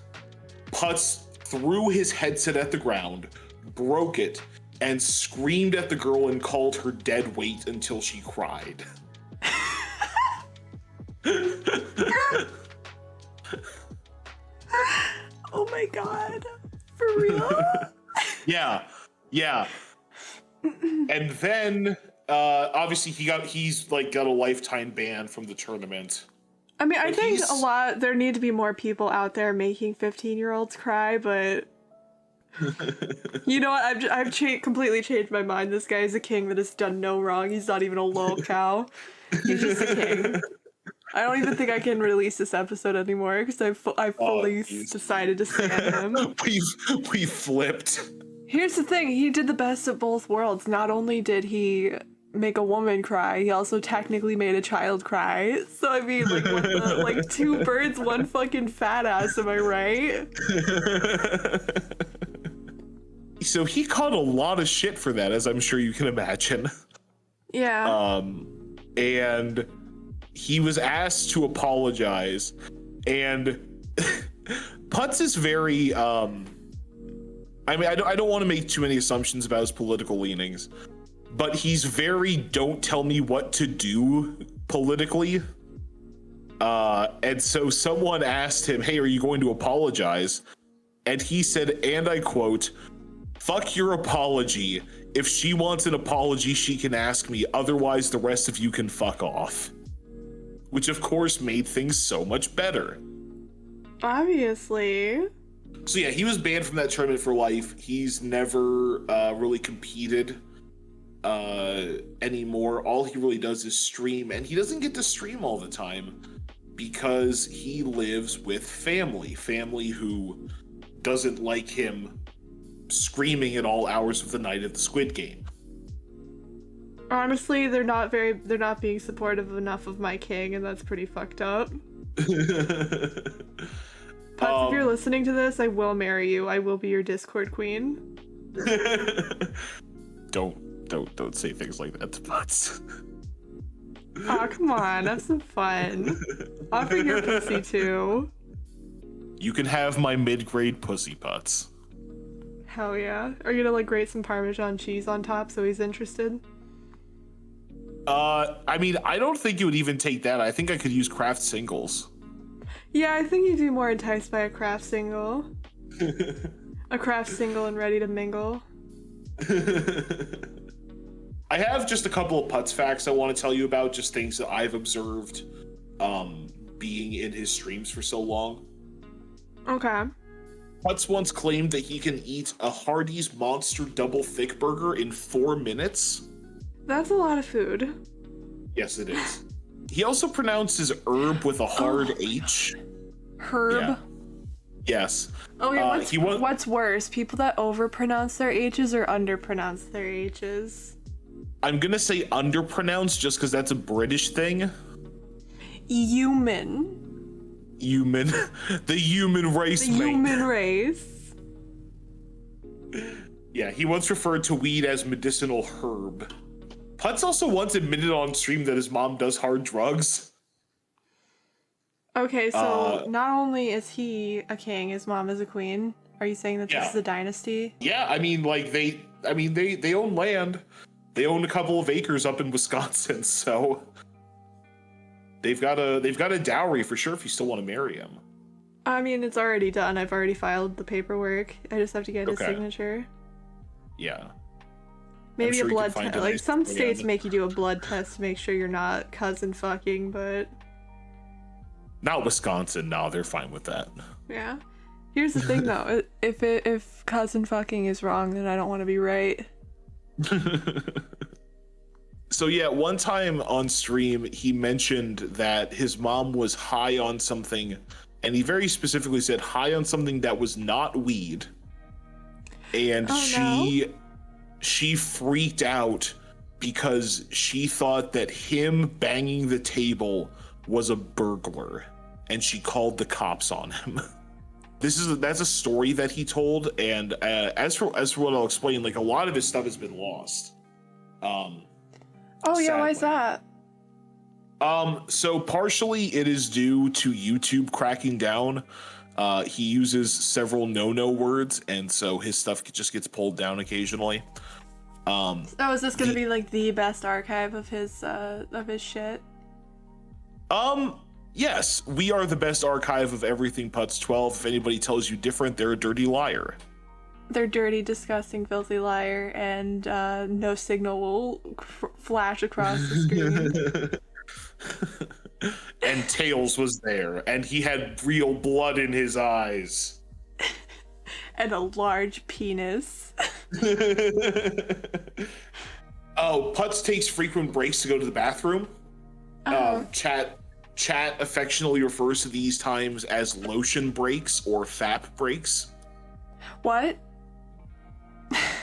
S2: Putz threw his headset at the ground, broke it, and screamed at the girl and called her dead weight until she cried.
S1: Oh my god. For real?
S2: Yeah. And then obviously he's got a lifetime ban from the tournament.
S1: I mean, I
S2: But
S1: think
S2: he's-
S1: there need to be more people out there making 15-year-olds cry, but you know what? I've completely changed my mind. This guy is a king that has done no wrong. He's not even a lol cow. He's just a king. I don't even think I can release this episode anymore because I fully
S2: jeez.
S1: decided to stand him.
S2: we flipped.
S1: Here's the thing, he did the best of both worlds. Not only did he make a woman cry, he also technically made a child cry. So I mean, what two birds, one fucking fat ass, am I right?
S2: So he caught a lot of shit for that, as I'm sure you can imagine.
S1: Yeah.
S2: And he was asked to apologize, and Putz is very I mean, I don't want to make too many assumptions about his political leanings, but he's very don't tell me what to do politically. And so someone asked him, hey, are you going to apologize? And he said, and I quote, fuck your apology. If she wants an apology, she can ask me. Otherwise, the rest of you can fuck off. Which, of course, made things so much better.
S1: Obviously.
S2: So yeah, he was banned from that tournament for life. He's never really competed anymore. All he really does is stream, and he doesn't get to stream all the time because he lives with family who doesn't like him screaming at all hours of the night at the Squid Game.
S1: Honestly, they're not being supportive enough of my king, and that's pretty fucked up. Putz, if you're listening to this, I will marry you. I will be your Discord queen.
S2: Don't say things like that to Putz.
S1: Aw, come on, have some fun. Offer your pussy too.
S2: You can have my mid-grade pussy, Putz.
S1: Hell yeah. Are you gonna like grate some Parmesan cheese on top so he's interested?
S2: I mean, I don't think it would even take that. I think I could use craft singles.
S1: Yeah, I think you'd be more enticed by a craft single. A craft single and ready to mingle.
S2: I have just a couple of Putz facts I want to tell you about, just things that I've observed being in his streams for so long.
S1: Okay.
S2: Putz once claimed that he can eat a Hardee's Monster Double Thick Burger in 4 minutes.
S1: That's a lot of food.
S2: Yes, it is. He also pronounces herb with a hard H.
S1: Herb?
S2: Yeah. Yes.
S1: Okay, what's worse? People that overpronounce their H's or underpronounce their H's?
S2: I'm gonna say underpronounce just because that's a British thing.
S1: Human.
S2: The human race,
S1: The
S2: mate.
S1: human race.
S2: Yeah, he once referred to weed as medicinal herb. Putz also once admitted on stream that his mom does hard drugs.
S1: Okay, so not only is he a king, his mom is a queen. Are you saying that this is a dynasty?
S2: Yeah, I mean, like they own land. They own a couple of acres up in Wisconsin, so they've got a dowry for sure if you still want to marry him.
S1: I mean, it's already done. I've already filed the paperwork. I just have to get his signature.
S2: Yeah.
S1: Maybe
S2: sure
S1: a
S2: you can
S1: blood
S2: find
S1: test.
S2: a
S1: Like
S2: nice
S1: some
S2: plan.
S1: states make you do a blood test to make sure you're not cousin fucking, but
S2: Not Wisconsin. No, they're fine with that.
S1: yeah. Here's the thing though, if cousin fucking is wrong, then I don't want to be right.
S2: So yeah, one time on stream, he mentioned that his mom was high on something, and he very specifically said high on something that was not weed. And she freaked out because she thought that him banging the table was a burglar, and she called the cops on him. That's a story that he told, and as for what I'll explain, like a lot of his stuff has been lost.
S1: Oh yeah, why is that?
S2: So partially it is due to YouTube cracking down. He uses several no-no words, and so his stuff just gets pulled down occasionally.
S1: So is this gonna be like the best archive of his shit?
S2: Yes, we are the best archive of everything Putz 12. If anybody tells you different, they're a dirty liar.
S1: They're dirty, disgusting, filthy liar, and no signal will flash across the screen.
S2: And Tails was there, and he had real blood in his eyes.
S1: And a large penis.
S2: Oh, Putz takes frequent breaks to go to the bathroom. Chat affectionately refers to these times as lotion breaks or FAP breaks.
S1: What?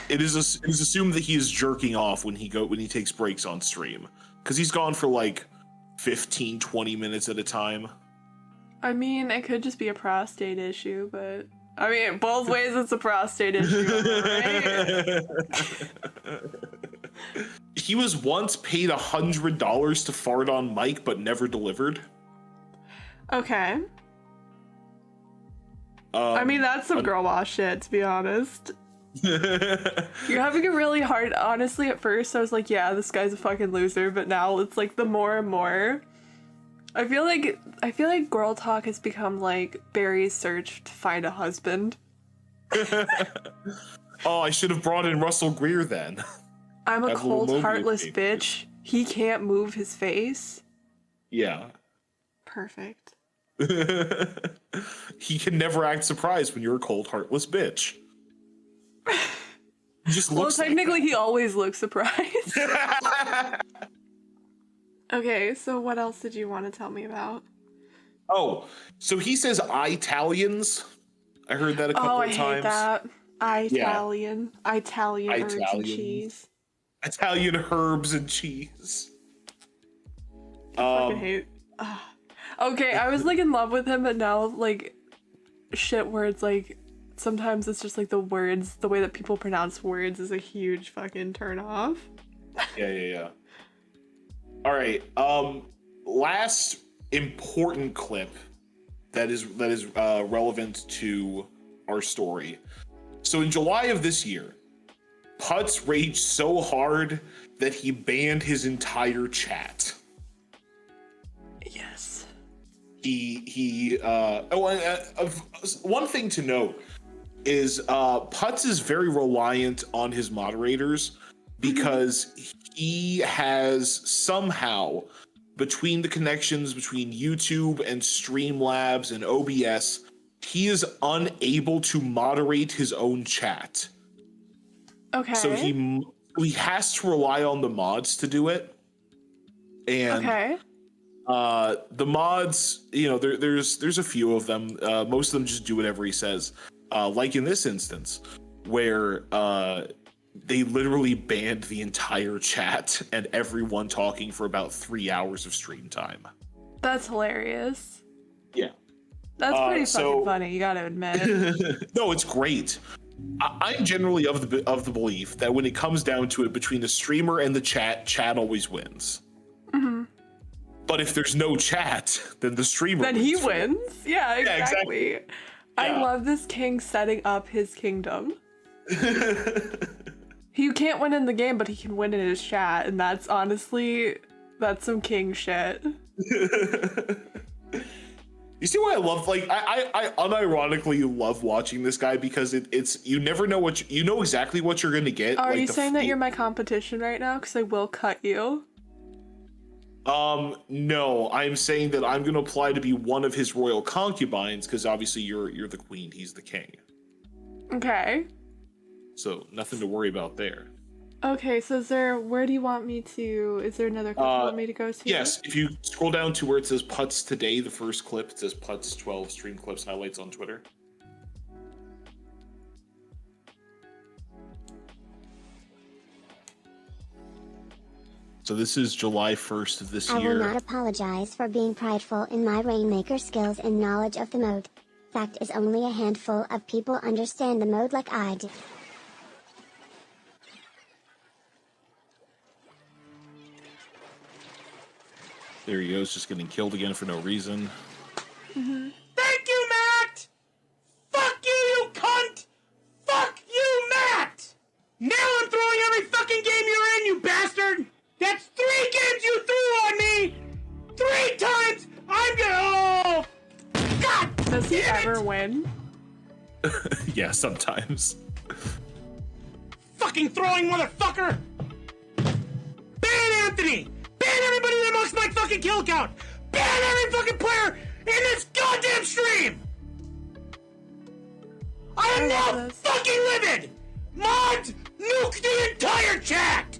S2: It is assumed that he is jerking off when he takes breaks on stream, because he's gone for like 15-20 minutes at a time.
S1: I mean, it could just be a prostate issue, but I mean, both ways it's a prostate issue, right?
S2: He was once paid $100 to fart on mic, but never delivered.
S1: Okay. I mean, that's some girl boss shit, to be honest. You're having a really hard. Honestly, at first I was like, yeah, this guy's a fucking loser, but now it's like the more and more. I feel like Gorl Talk has become like Barry's search to find a husband.
S2: Oh, I should have brought in Russell Greer then.
S1: I'm a
S2: That little
S1: cold,
S2: Mobius
S1: heartless
S2: baby.
S1: bitch. He can't move his face.
S2: Yeah.
S1: Perfect.
S2: He can never act surprised when you're a cold, heartless bitch. He just
S1: Well,
S2: looks like
S1: technically, he always looks surprised. Okay, so what else did you want to tell me about?
S2: Oh, so he says Italians. I heard that a couple
S1: Oh, I
S2: of
S1: hate
S2: times.
S1: that. Italian herbs and
S2: Italian.
S1: cheese.
S2: Italian herbs and cheese.
S1: I fucking hate. Okay, I was like in love with him, but now like shit words like sometimes it's just like the words, the way that people pronounce words is a huge fucking turn off.
S2: Yeah. All right. Last important clip that is relevant to our story. So in July of this year, Putz raged so hard that he banned his entire chat.
S1: Yes.
S2: One thing to note is Putz is very reliant on his moderators because he has somehow, between the connections between YouTube and Streamlabs and OBS, he is unable to moderate his own chat.
S1: Okay.
S2: So he has to rely on the mods to do it. And
S1: okay.
S2: the mods, there's a few of them. Most of them just do whatever he says. Like in this instance, where they literally banned the entire chat and everyone talking for about 3 hours of stream time.
S1: That's hilarious.
S2: Yeah.
S1: That's pretty fucking funny, you gotta admit.
S2: No, it's great. I'm generally of the belief that when it comes down to it, between the streamer and the chat always wins. Mm-hmm. But if there's no chat, then the streamer
S1: then he wins. Yeah, exactly.
S2: Yeah.
S1: I love this king setting up his kingdom. He can't win in the game, but he can win in his chat, and that's some king shit.
S2: You see why I love, like, I unironically love watching this guy, because it's you never know you know exactly what you're gonna get.
S1: Are you saying that you're my competition right now? Because I will cut you.
S2: No, I'm saying that I'm gonna apply to be one of his royal concubines, because obviously you're the queen, he's the king.
S1: Okay.
S2: So nothing to worry about there.
S1: Okay, so is there another clip you want me to go to?
S2: Yes, if you scroll down to where it says Putz Today, the first clip, it says Putz 12 stream clips highlights on Twitter. So this is July 1st of this year.
S8: I will not apologize for being prideful in my Rainmaker skills and knowledge of the mode. Fact is, only a handful of people understand the mode like I do.
S2: There he goes, just getting killed again for no reason.
S7: Mm-hmm. Thank you, Matt! Fuck you, you cunt! Fuck you, Matt! Now I'm throwing every fucking game you're in, you bastard! That's 3 games you threw on me! 3 times! I'm gonna... Oh! God!
S1: Does he ever win?
S2: Yeah, sometimes.
S7: Fucking throwing motherfucker! Ban Anthony! Ban everybody that amongst my fucking kill count! Ban every fucking player in this goddamn stream! I am now fucking livid! Mods, nuke the entire chat!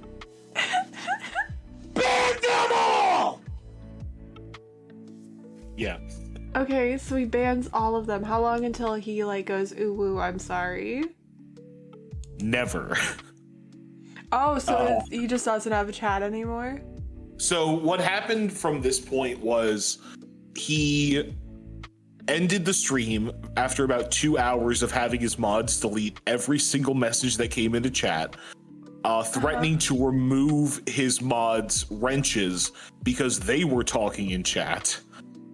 S7: Ban them all!
S2: Yeah.
S1: Okay, so he bans all of them. How long until he like goes, ooh woo, I'm sorry?
S2: Never.
S1: Oh, so he just doesn't have a chat anymore?
S2: So what happened from this point was he ended the stream after about 2 hours of having his mods delete every single message that came into chat, threatening to remove his mods' wrenches because they were talking in chat.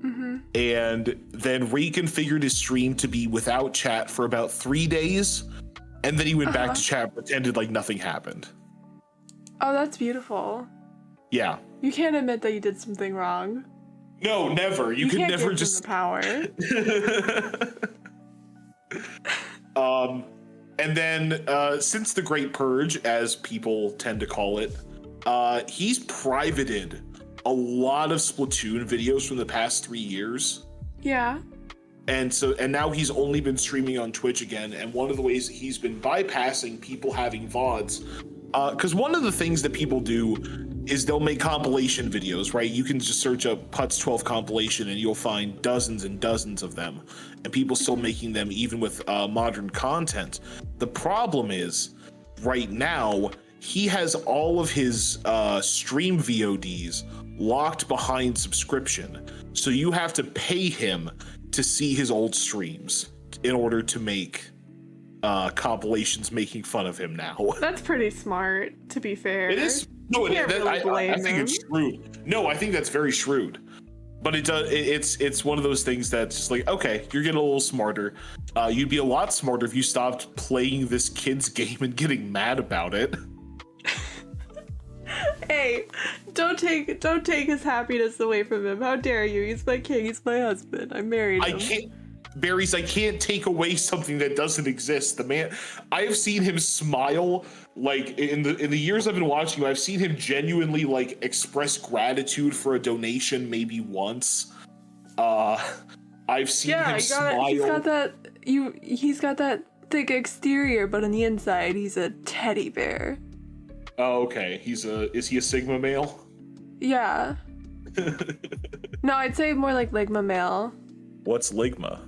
S2: Mm-hmm. And then reconfigured his stream to be without chat for about 3 days, and then he went back to chat, pretended like nothing happened.
S1: Oh, that's beautiful.
S2: Yeah.
S1: You can't admit that you did something wrong.
S2: No, never. You can
S1: can't
S2: never
S1: give
S2: just
S1: them the
S2: power. And then since the Great Purge, as people tend to call it, he's privated a lot of Splatoon videos from the past 3 years.
S1: Yeah.
S2: And now he's only been streaming on Twitch again. And one of the ways that he's been bypassing people having VODs, because one of the things that people do is they'll make compilation videos, right? You can just search up Putz 12 compilation and you'll find dozens and dozens of them, and people still making them even with modern content. The problem is, right now, he has all of his stream VODs locked behind subscription. So you have to pay him to see his old streams in order to make compilations making fun of him now.
S1: That's pretty smart, to be fair.
S2: It is. No,
S1: Can't really
S2: I
S1: blame
S2: think it's
S1: him.
S2: shrewd. No, I think that's very shrewd. But it does. It's one of those things that's just like, okay, you're getting a little smarter. You'd be a lot smarter if you stopped playing this kid's game and getting mad about it.
S1: Hey, don't take his happiness away from him. How dare you? He's my king. He's my husband. I married him.
S2: I can't. Berries, I can't take away something that doesn't exist. The man, I have seen him smile, like in the years I've been watching him, I've seen him genuinely like express gratitude for a donation maybe once. I've seen him smile.
S1: He's got that thick exterior, but on the inside he's a teddy bear.
S2: Oh, okay. Is he a Sigma male?
S1: Yeah. No, I'd say more like Ligma male.
S2: What's Ligma?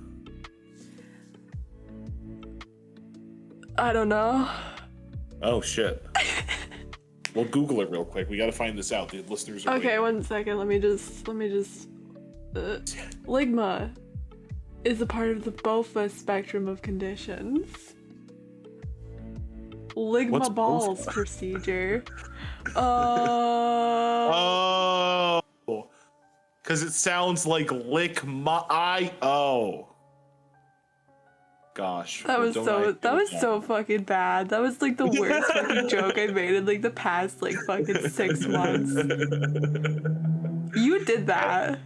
S1: I don't know.
S2: Oh shit. We'll Google it real quick. We gotta find this out. The listeners are
S1: Okay,
S2: waiting.
S1: 1 second. Let me just. Ligma is a part of the BOFA spectrum of conditions. Ligma
S2: What's
S1: balls
S2: BOFA?
S1: procedure.
S2: Oh, because it sounds like lick my. Oh, gosh.
S1: That was
S2: Don't I-
S1: so fucking bad. That was like the worst fucking joke I made in like the past like fucking 6 months. You did that.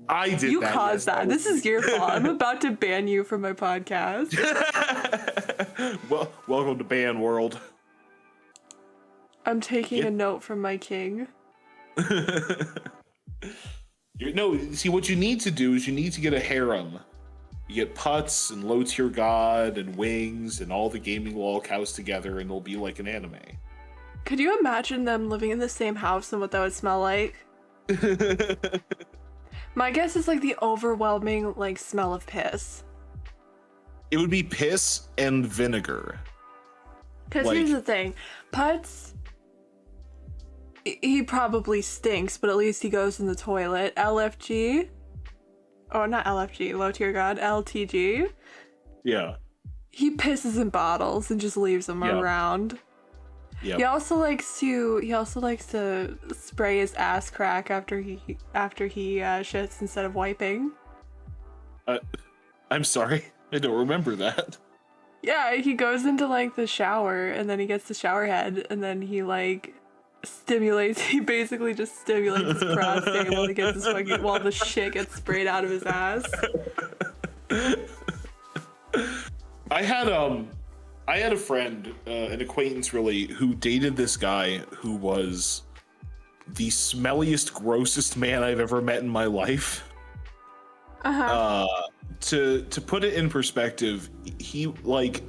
S2: I did
S1: You
S2: that.
S1: caused
S2: yes.
S1: that. This is your fault. I'm about to ban you from my podcast.
S2: Well, welcome to Ban World.
S1: I'm taking
S2: Yeah.
S1: a note from my king.
S2: No, see, what you need to do is you need to get a harem. You get Putz and Low Tier God and Wings and all the gaming lol cows together, and it'll be like an anime.
S1: Could you imagine them living in the same house and what that would smell like? My guess is like the overwhelming like smell of piss.
S2: It would be piss and vinegar.
S1: Because
S2: Like-
S1: here's the thing, Putz, he probably stinks, but at least he goes in the toilet. LFG, oh not LFG, Low Tier God, LTG,
S2: Yeah.
S1: he pisses in bottles and just leaves them
S2: Yeah.
S1: around.
S2: Yeah.
S1: He also likes to spray his ass crack after he shits instead of wiping.
S2: I'm sorry. I don't remember that.
S1: Yeah, he goes into like the shower and then he gets the shower head and then he like he basically just stimulates his prostate while he gets his fucking while the shit gets sprayed out of his ass.
S2: I had a friend, an acquaintance really, who dated this guy who was the smelliest, grossest man I've ever met in my life. To put it in perspective, he like,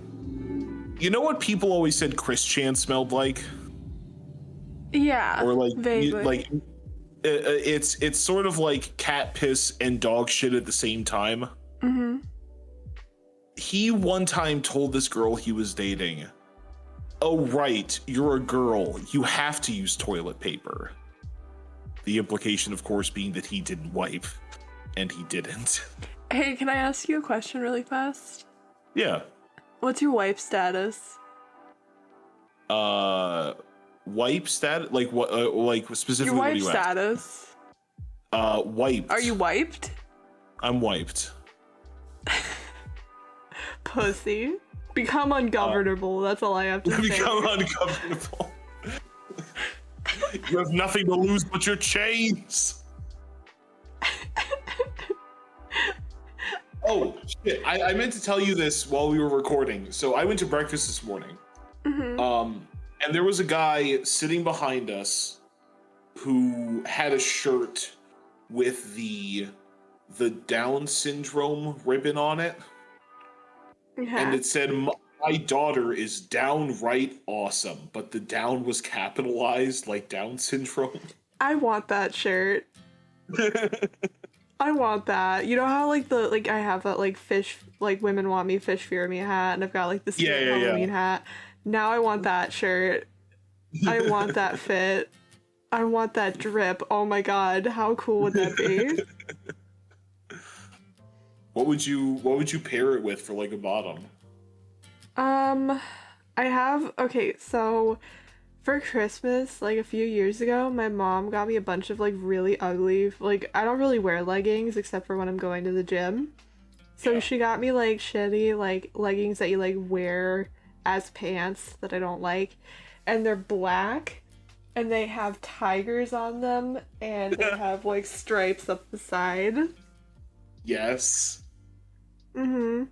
S2: you know what people always said Chris Chan smelled like,
S1: Yeah.
S2: or like,
S1: vaguely.
S2: it's sort of like cat piss and dog shit at the same time.
S1: Mm-hmm.
S2: He one time told this girl he was dating, "Oh right, you're a girl. You have to use toilet paper." The implication, of course, being that he didn't wipe, and he didn't.
S1: Hey, can I ask you a question really fast?
S2: Yeah.
S1: What's your wipe status?
S2: Wipe status? Like what? Like specifically?
S1: Your
S2: what
S1: wipe
S2: do you ask?
S1: status.
S2: Wiped.
S1: Are you wiped?
S2: I'm wiped.
S1: Pussy. Become ungovernable. That's all I have to say.
S2: Become uncomfortable. You have nothing to lose but your chains. Oh shit! I meant to tell you this while we were recording. So I went to breakfast this morning, and there was a guy sitting behind us who had a shirt with the Down syndrome ribbon on it,
S1: Yeah.
S2: and it said My daughter is downright awesome, but the down was capitalized like Down syndrome.
S1: I want that shirt. I want that. You know how like I have that like fish, like women want me, fish fear me hat, and I've got like the spirit
S2: Yeah.
S1: Halloween hat. Now I want that shirt. I want that fit. I want that drip. Oh my god, how cool would that be?
S2: What would you pair it with for like a bottom?
S1: I have, okay, so for Christmas, like a few years ago, my mom got me a bunch of like really ugly, like I don't really wear leggings except for when I'm going to the gym. So she got me like shitty like leggings that you like wear as pants that I don't like, and they're black and they have tigers on them and they have like stripes up the side.
S2: Yes.
S1: Mm-hmm.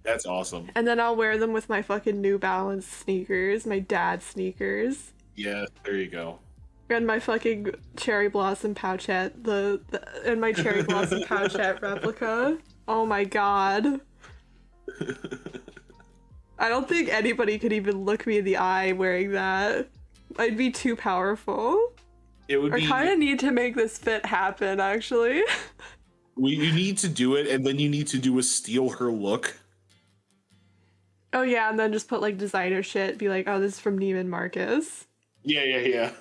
S2: That's awesome.
S1: And then I'll wear them with my fucking New Balance sneakers, my dad's sneakers.
S2: Yeah, there you go.
S1: And my fucking cherry blossom pouchette, and my cherry blossom pouchette replica. Oh my god. I don't think anybody could even look me in the eye wearing that. I'd be too powerful.
S2: It would
S1: I
S2: be.
S1: kind of need to make this fit happen, actually.
S2: You need to do it, and then you need to do a steal her look.
S1: Oh yeah, and then just put like designer shit. Be like, oh, this is from Neiman Marcus.
S2: Yeah.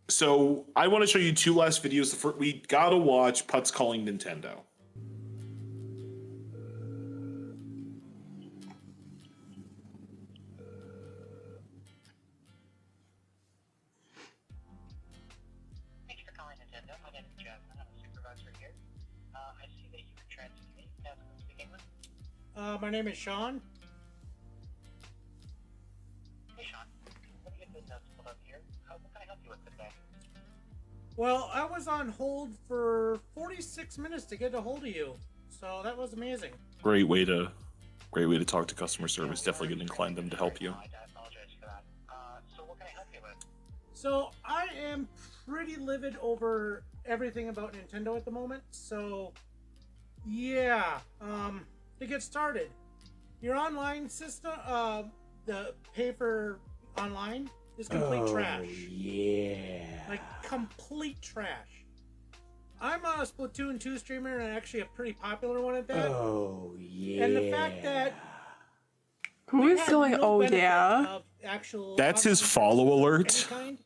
S2: So I want to show you two last videos. The first, we gotta watch Putz Calling Nintendo.
S9: Thanks for calling Nintendo. My name is Jasmine. I'm a supervisor here. I see that you were transferred to me. Can I ask who I'm speaking with?
S7: My name is Sean.
S9: Hey, Sean. Let me get the notes pulled up here. What can I help you with today?
S7: Well, I was on hold for 46 minutes to get a hold of you, so that was amazing.
S2: Great way to talk to customer service. Definitely gonna incline them to help you.
S9: I apologize for that. So what can I help you with?
S7: So I am pretty livid over everything about Nintendo at the moment. So yeah, to get started, your online system, the pay for online is complete trash.
S10: Yeah.
S7: Like complete trash. I'm a Splatoon 2 streamer and actually a pretty popular one at that.
S10: Oh yeah.
S7: And the fact that
S1: Who
S7: they
S1: is
S7: have
S1: going,
S7: no
S1: oh
S7: benefit
S1: yeah?
S7: of actual
S2: That's his
S7: online
S2: follow
S7: of
S2: alert.
S7: any kind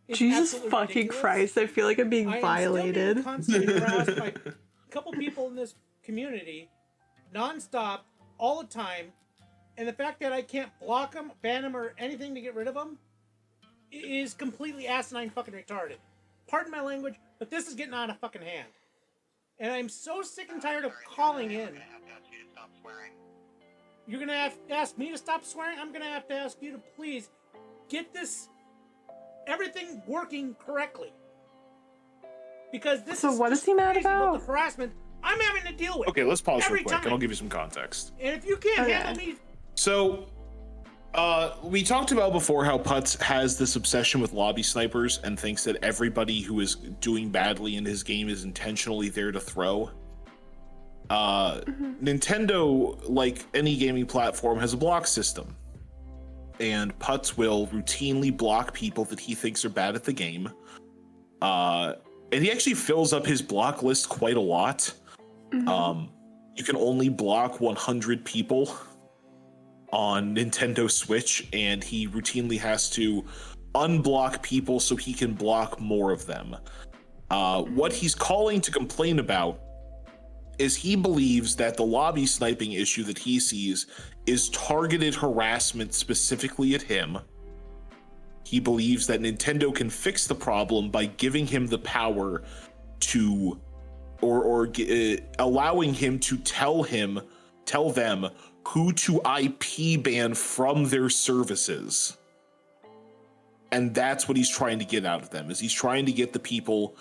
S7: is
S1: Jesus
S7: absolutely
S1: fucking
S7: ridiculous.
S1: Christ, I feel like I'm being
S7: I am
S1: violated.
S7: still being constantly harassed by a couple people in this community, nonstop, all the time, and the fact that I can't block them, ban them, or anything to get rid of them is completely asinine fucking retarded. Pardon my language, but this is getting out of fucking hand. And I'm so sick and tired of calling in.
S9: I'm gonna have to ask you to stop swearing.
S7: You're gonna have to ask me to stop swearing? I'm gonna have to ask you to please get this everything working correctly. Because this
S1: So
S7: is
S1: what is
S7: just
S1: he mad
S7: crazy
S1: about?
S7: the harassment I'm having to deal with.
S2: Okay, let's pause
S7: every
S2: real quick,
S7: time.
S2: and I'll give you some context.
S7: And if you can't
S1: Okay.
S7: handle me,
S2: So, we talked about before how Putz has this obsession with lobby snipers and thinks that everybody who is doing badly in his game is intentionally there to throw. Nintendo, like any gaming platform, has a block system. And Putz will routinely block people that he thinks are bad at the game. And he actually fills up his block list quite a lot. You can only block 100 people on Nintendo Switch, and he routinely has to unblock people so he can block more of them. What he's calling to complain about is he believes that the lobby sniping issue that he sees is targeted harassment specifically at him. He believes that Nintendo can fix the problem by giving him the power to, or allowing him to tell them who to IP ban from their services. And that's what he's trying to get out of them, is he's trying to get the people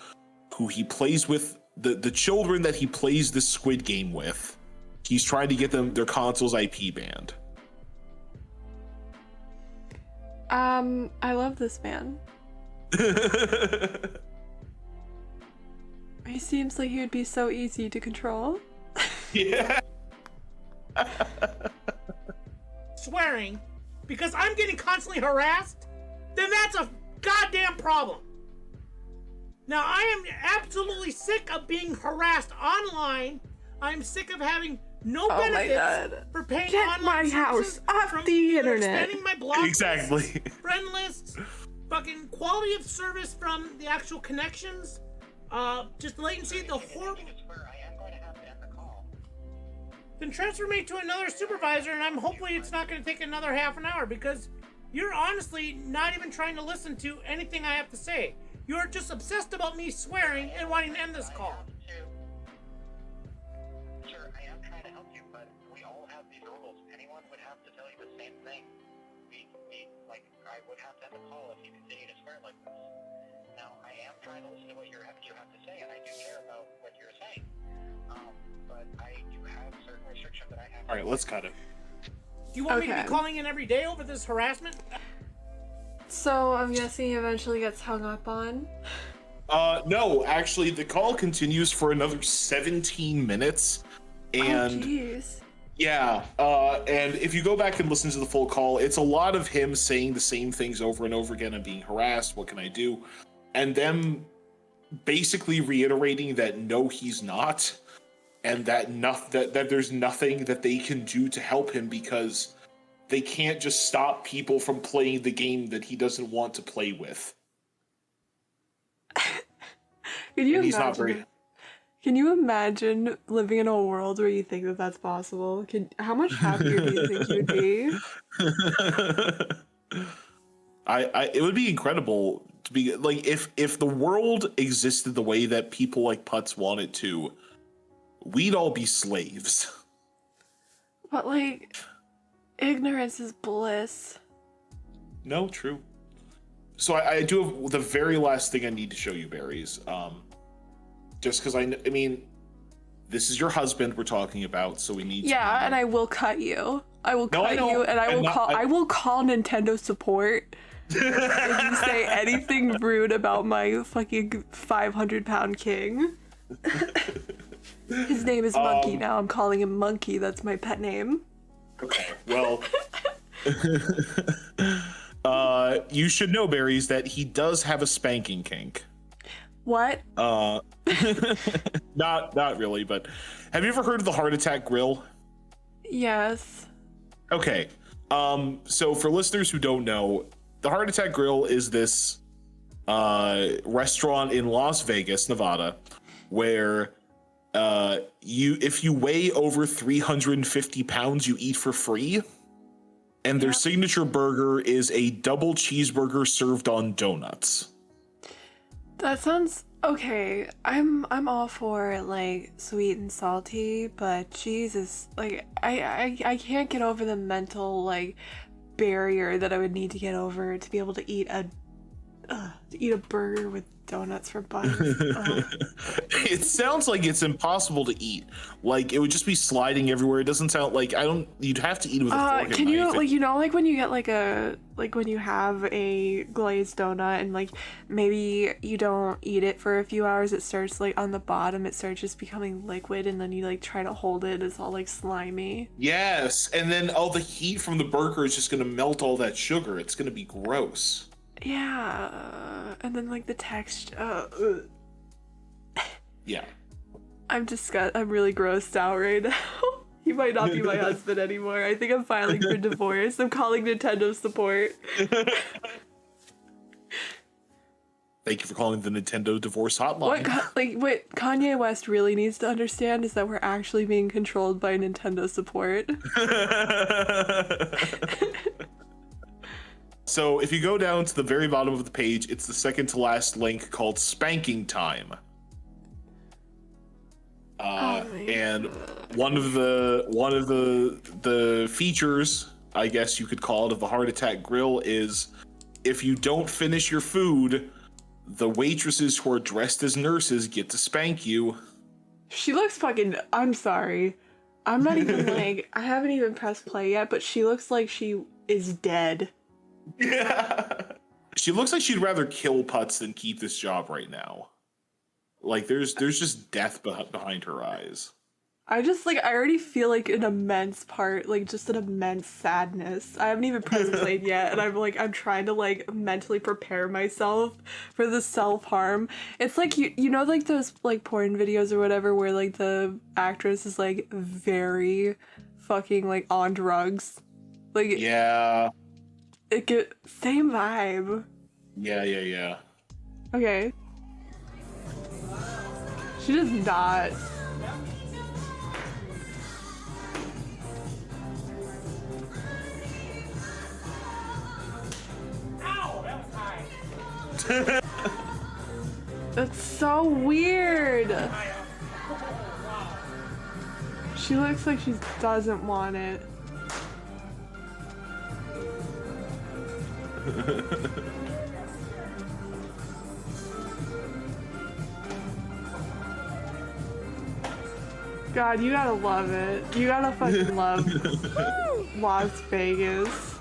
S2: who he plays with, the children that he plays this Squid Game with, he's trying to get them their consoles IP banned.
S1: I love this man. He seems like he would be so easy to control.
S2: Yeah.
S7: swearing because I'm getting constantly harassed, then that's a goddamn problem. Now, I am absolutely sick of being harassed online. I'm sick of having no benefits for paying
S1: Get
S7: online
S1: my house
S7: services
S1: off
S7: from
S1: the
S7: either
S1: internet.
S7: Expanding my blog
S2: Exactly.
S7: lists, friend lists, fucking quality of service from the actual connections, just latency, the horrible.
S9: I am going to have to end the call.
S7: Then transfer me to another supervisor, and I'm hopefully it's not going to take another half an hour because you're honestly not even trying to listen to anything I have to say. You're just obsessed about me swearing and wanting to end this call.
S9: Sir, I am trying to help you, but we all have these rules. Anyone would have to tell you the same thing. I would have to end the call if you continue to swear like this. Now, I am trying to listen to what you have to say, and I do care about what you're saying. But I do have certain restrictions that I have.
S2: All right, let's cut it.
S7: Do you want me to be calling in every day over this harassment?
S1: So I'm guessing he eventually gets hung up on.
S2: No, actually, the call continues for another 17 minutes, and
S1: Jeez.
S2: yeah, and if you go back and listen to the full call, it's a lot of him saying the same things over and over again and being harassed. What can I do? And them basically reiterating that no, he's not, and that there's nothing that they can do to help him because they can't just stop people from playing the game that he doesn't want to play with.
S1: Can you
S2: And he's
S1: imagine?
S2: not very.
S1: Can you imagine living in a world where you think that that's possible? How much happier do you think you'd be?
S2: It would be incredible to be like if the world existed the way that people like Putz want it to, we'd all be slaves.
S1: But like, ignorance is bliss.
S2: No, true. So I do have the very last thing I need to show you, Berries. Just because I mean, this is your husband we're talking about, so we need.
S1: Yeah, and I will cut you. I will cut
S2: know.
S1: you, and I
S2: I'm
S1: will
S2: not-
S1: call. I will call Nintendo support if you say anything rude about my fucking 500-pound king. His name is Monkey now. I'm calling him Monkey. That's my pet name.
S2: Okay. Well. You should know, Berries, that he does have a spanking kink.
S1: What?
S2: Not really, but have you ever heard of the Heart Attack Grill?
S1: Yes.
S2: Okay. So for listeners who don't know, the Heart Attack Grill is this restaurant in Las Vegas, Nevada, where if you weigh over 350 pounds, you eat for free. And their signature burger is a double cheeseburger served on donuts.
S1: That sounds okay. I'm all for like sweet and salty, but Jesus, like I can't get over the mental like barrier that I would need to get over to be able to eat a burger with donuts for buns.
S2: It sounds like it's impossible to eat. Like it would just be sliding everywhere. It doesn't sound like you'd have to eat it with a fork.
S1: Can you like when you get when you have a glazed donut and like maybe you don't eat it for a few hours, it starts like on the bottom, it starts just becoming liquid, and then you like try to hold it, it's all like slimy.
S2: Yes, and then all the heat from the burger is just gonna melt all that sugar. It's gonna be gross.
S1: Yeah, and then like the texture.
S2: Yeah.
S1: I'm really grossed out right now. He might not be my husband anymore. I think I'm filing for divorce. I'm calling Nintendo support.
S2: Thank you for calling the Nintendo divorce hotline.
S1: What Kanye West really needs to understand is that we're actually being controlled by Nintendo support.
S2: So if you go down to the very bottom of the page, it's the second to last link called Spanking Time. And one of the features, I guess you could call it, of the Heart Attack Grill is if you don't finish your food, the waitresses who are dressed as nurses get to spank you.
S1: She looks fucking. I'm sorry. I'm not even like. I haven't even pressed play yet, but she looks like she is dead.
S2: Yeah. She looks like she'd rather kill Putz than keep this job right now. Like there's just death behind her eyes.
S1: I just like I already feel like an immense part, like just an immense sadness. I haven't even pressed played yet, and I'm trying to like mentally prepare myself for the self-harm. It's like you know like those like porn videos or whatever where like the actress is like very fucking like on drugs. Like
S2: Yeah.
S1: it get same vibe.
S2: Yeah.
S1: Okay. She does not. That's so weird. She looks like she doesn't want it. God, you gotta love it. You gotta fucking love Las Vegas.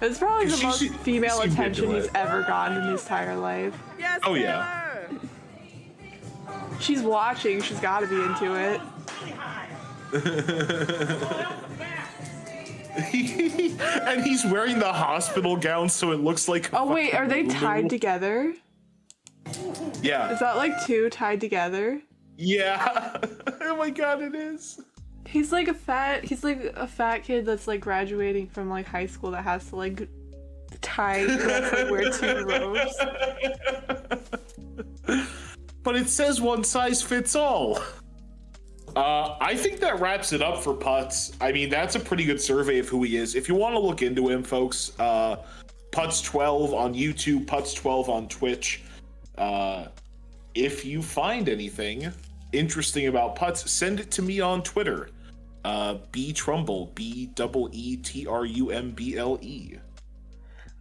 S1: It's probably the most female attention he's ever gotten in his entire life.
S5: Yes,
S2: Oh, yeah.
S1: She's watching, she's gotta be into it.
S2: And he's wearing the hospital gown, so it looks like.
S1: Oh wait, are they tied together?
S2: Yeah.
S1: Is that like two tied together?
S2: Yeah. Oh my god, it is.
S1: He's like a fat kid that's like graduating from like high school that has to like wear two robes.
S2: But it says one size fits all. I think that wraps it up for Putz. I mean, that's a pretty good survey of who he is. If you want to look into him, folks, Putz12 on YouTube, Putz12 on Twitch. If you find anything interesting about Putz, send it to me on Twitter. B Trumble, BEETRUMBLE.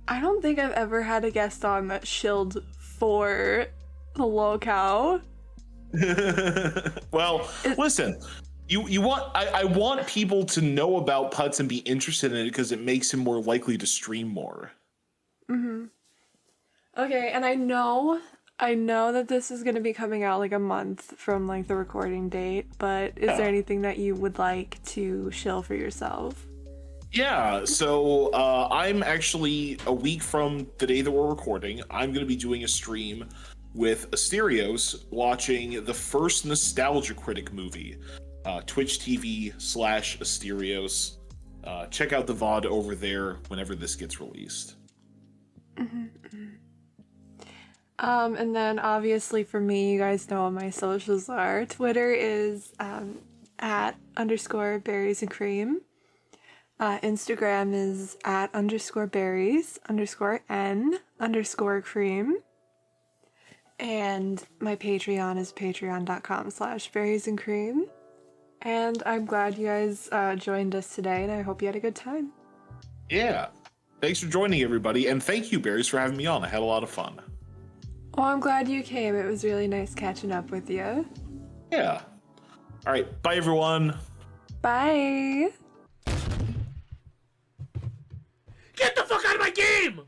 S1: I don't think I've ever had a guest on that shilled for the locale.
S2: Well, listen, you want I want people to know about Putz and be interested in it because it makes him more likely to stream more.
S1: Mm-hmm. Okay, and I know that this is going to be coming out like a month from like the recording date, but is there anything that you would like to shill for yourself?
S2: Yeah, so I'm actually a week from the day that we're recording, I'm going to be doing a stream with Asterios watching the first Nostalgia Critic movie, Twitch TV/Asterios. Check out the VOD over there whenever this gets released.
S1: Mm-hmm. And then obviously for me, you guys know what my socials are. Twitter is @_berries and cream. Instagram is @_berries_n_cream. And my Patreon is patreon.com/berries and cream. And I'm glad you guys joined us today, and I hope you had a good time.
S2: Yeah. Thanks for joining, everybody. And thank you, Berries, for having me on. I had a lot of fun.
S1: Well, I'm glad you came. It was really nice catching up with you.
S2: Yeah. All right. Bye, everyone.
S1: Bye.
S7: Get the fuck out of my game!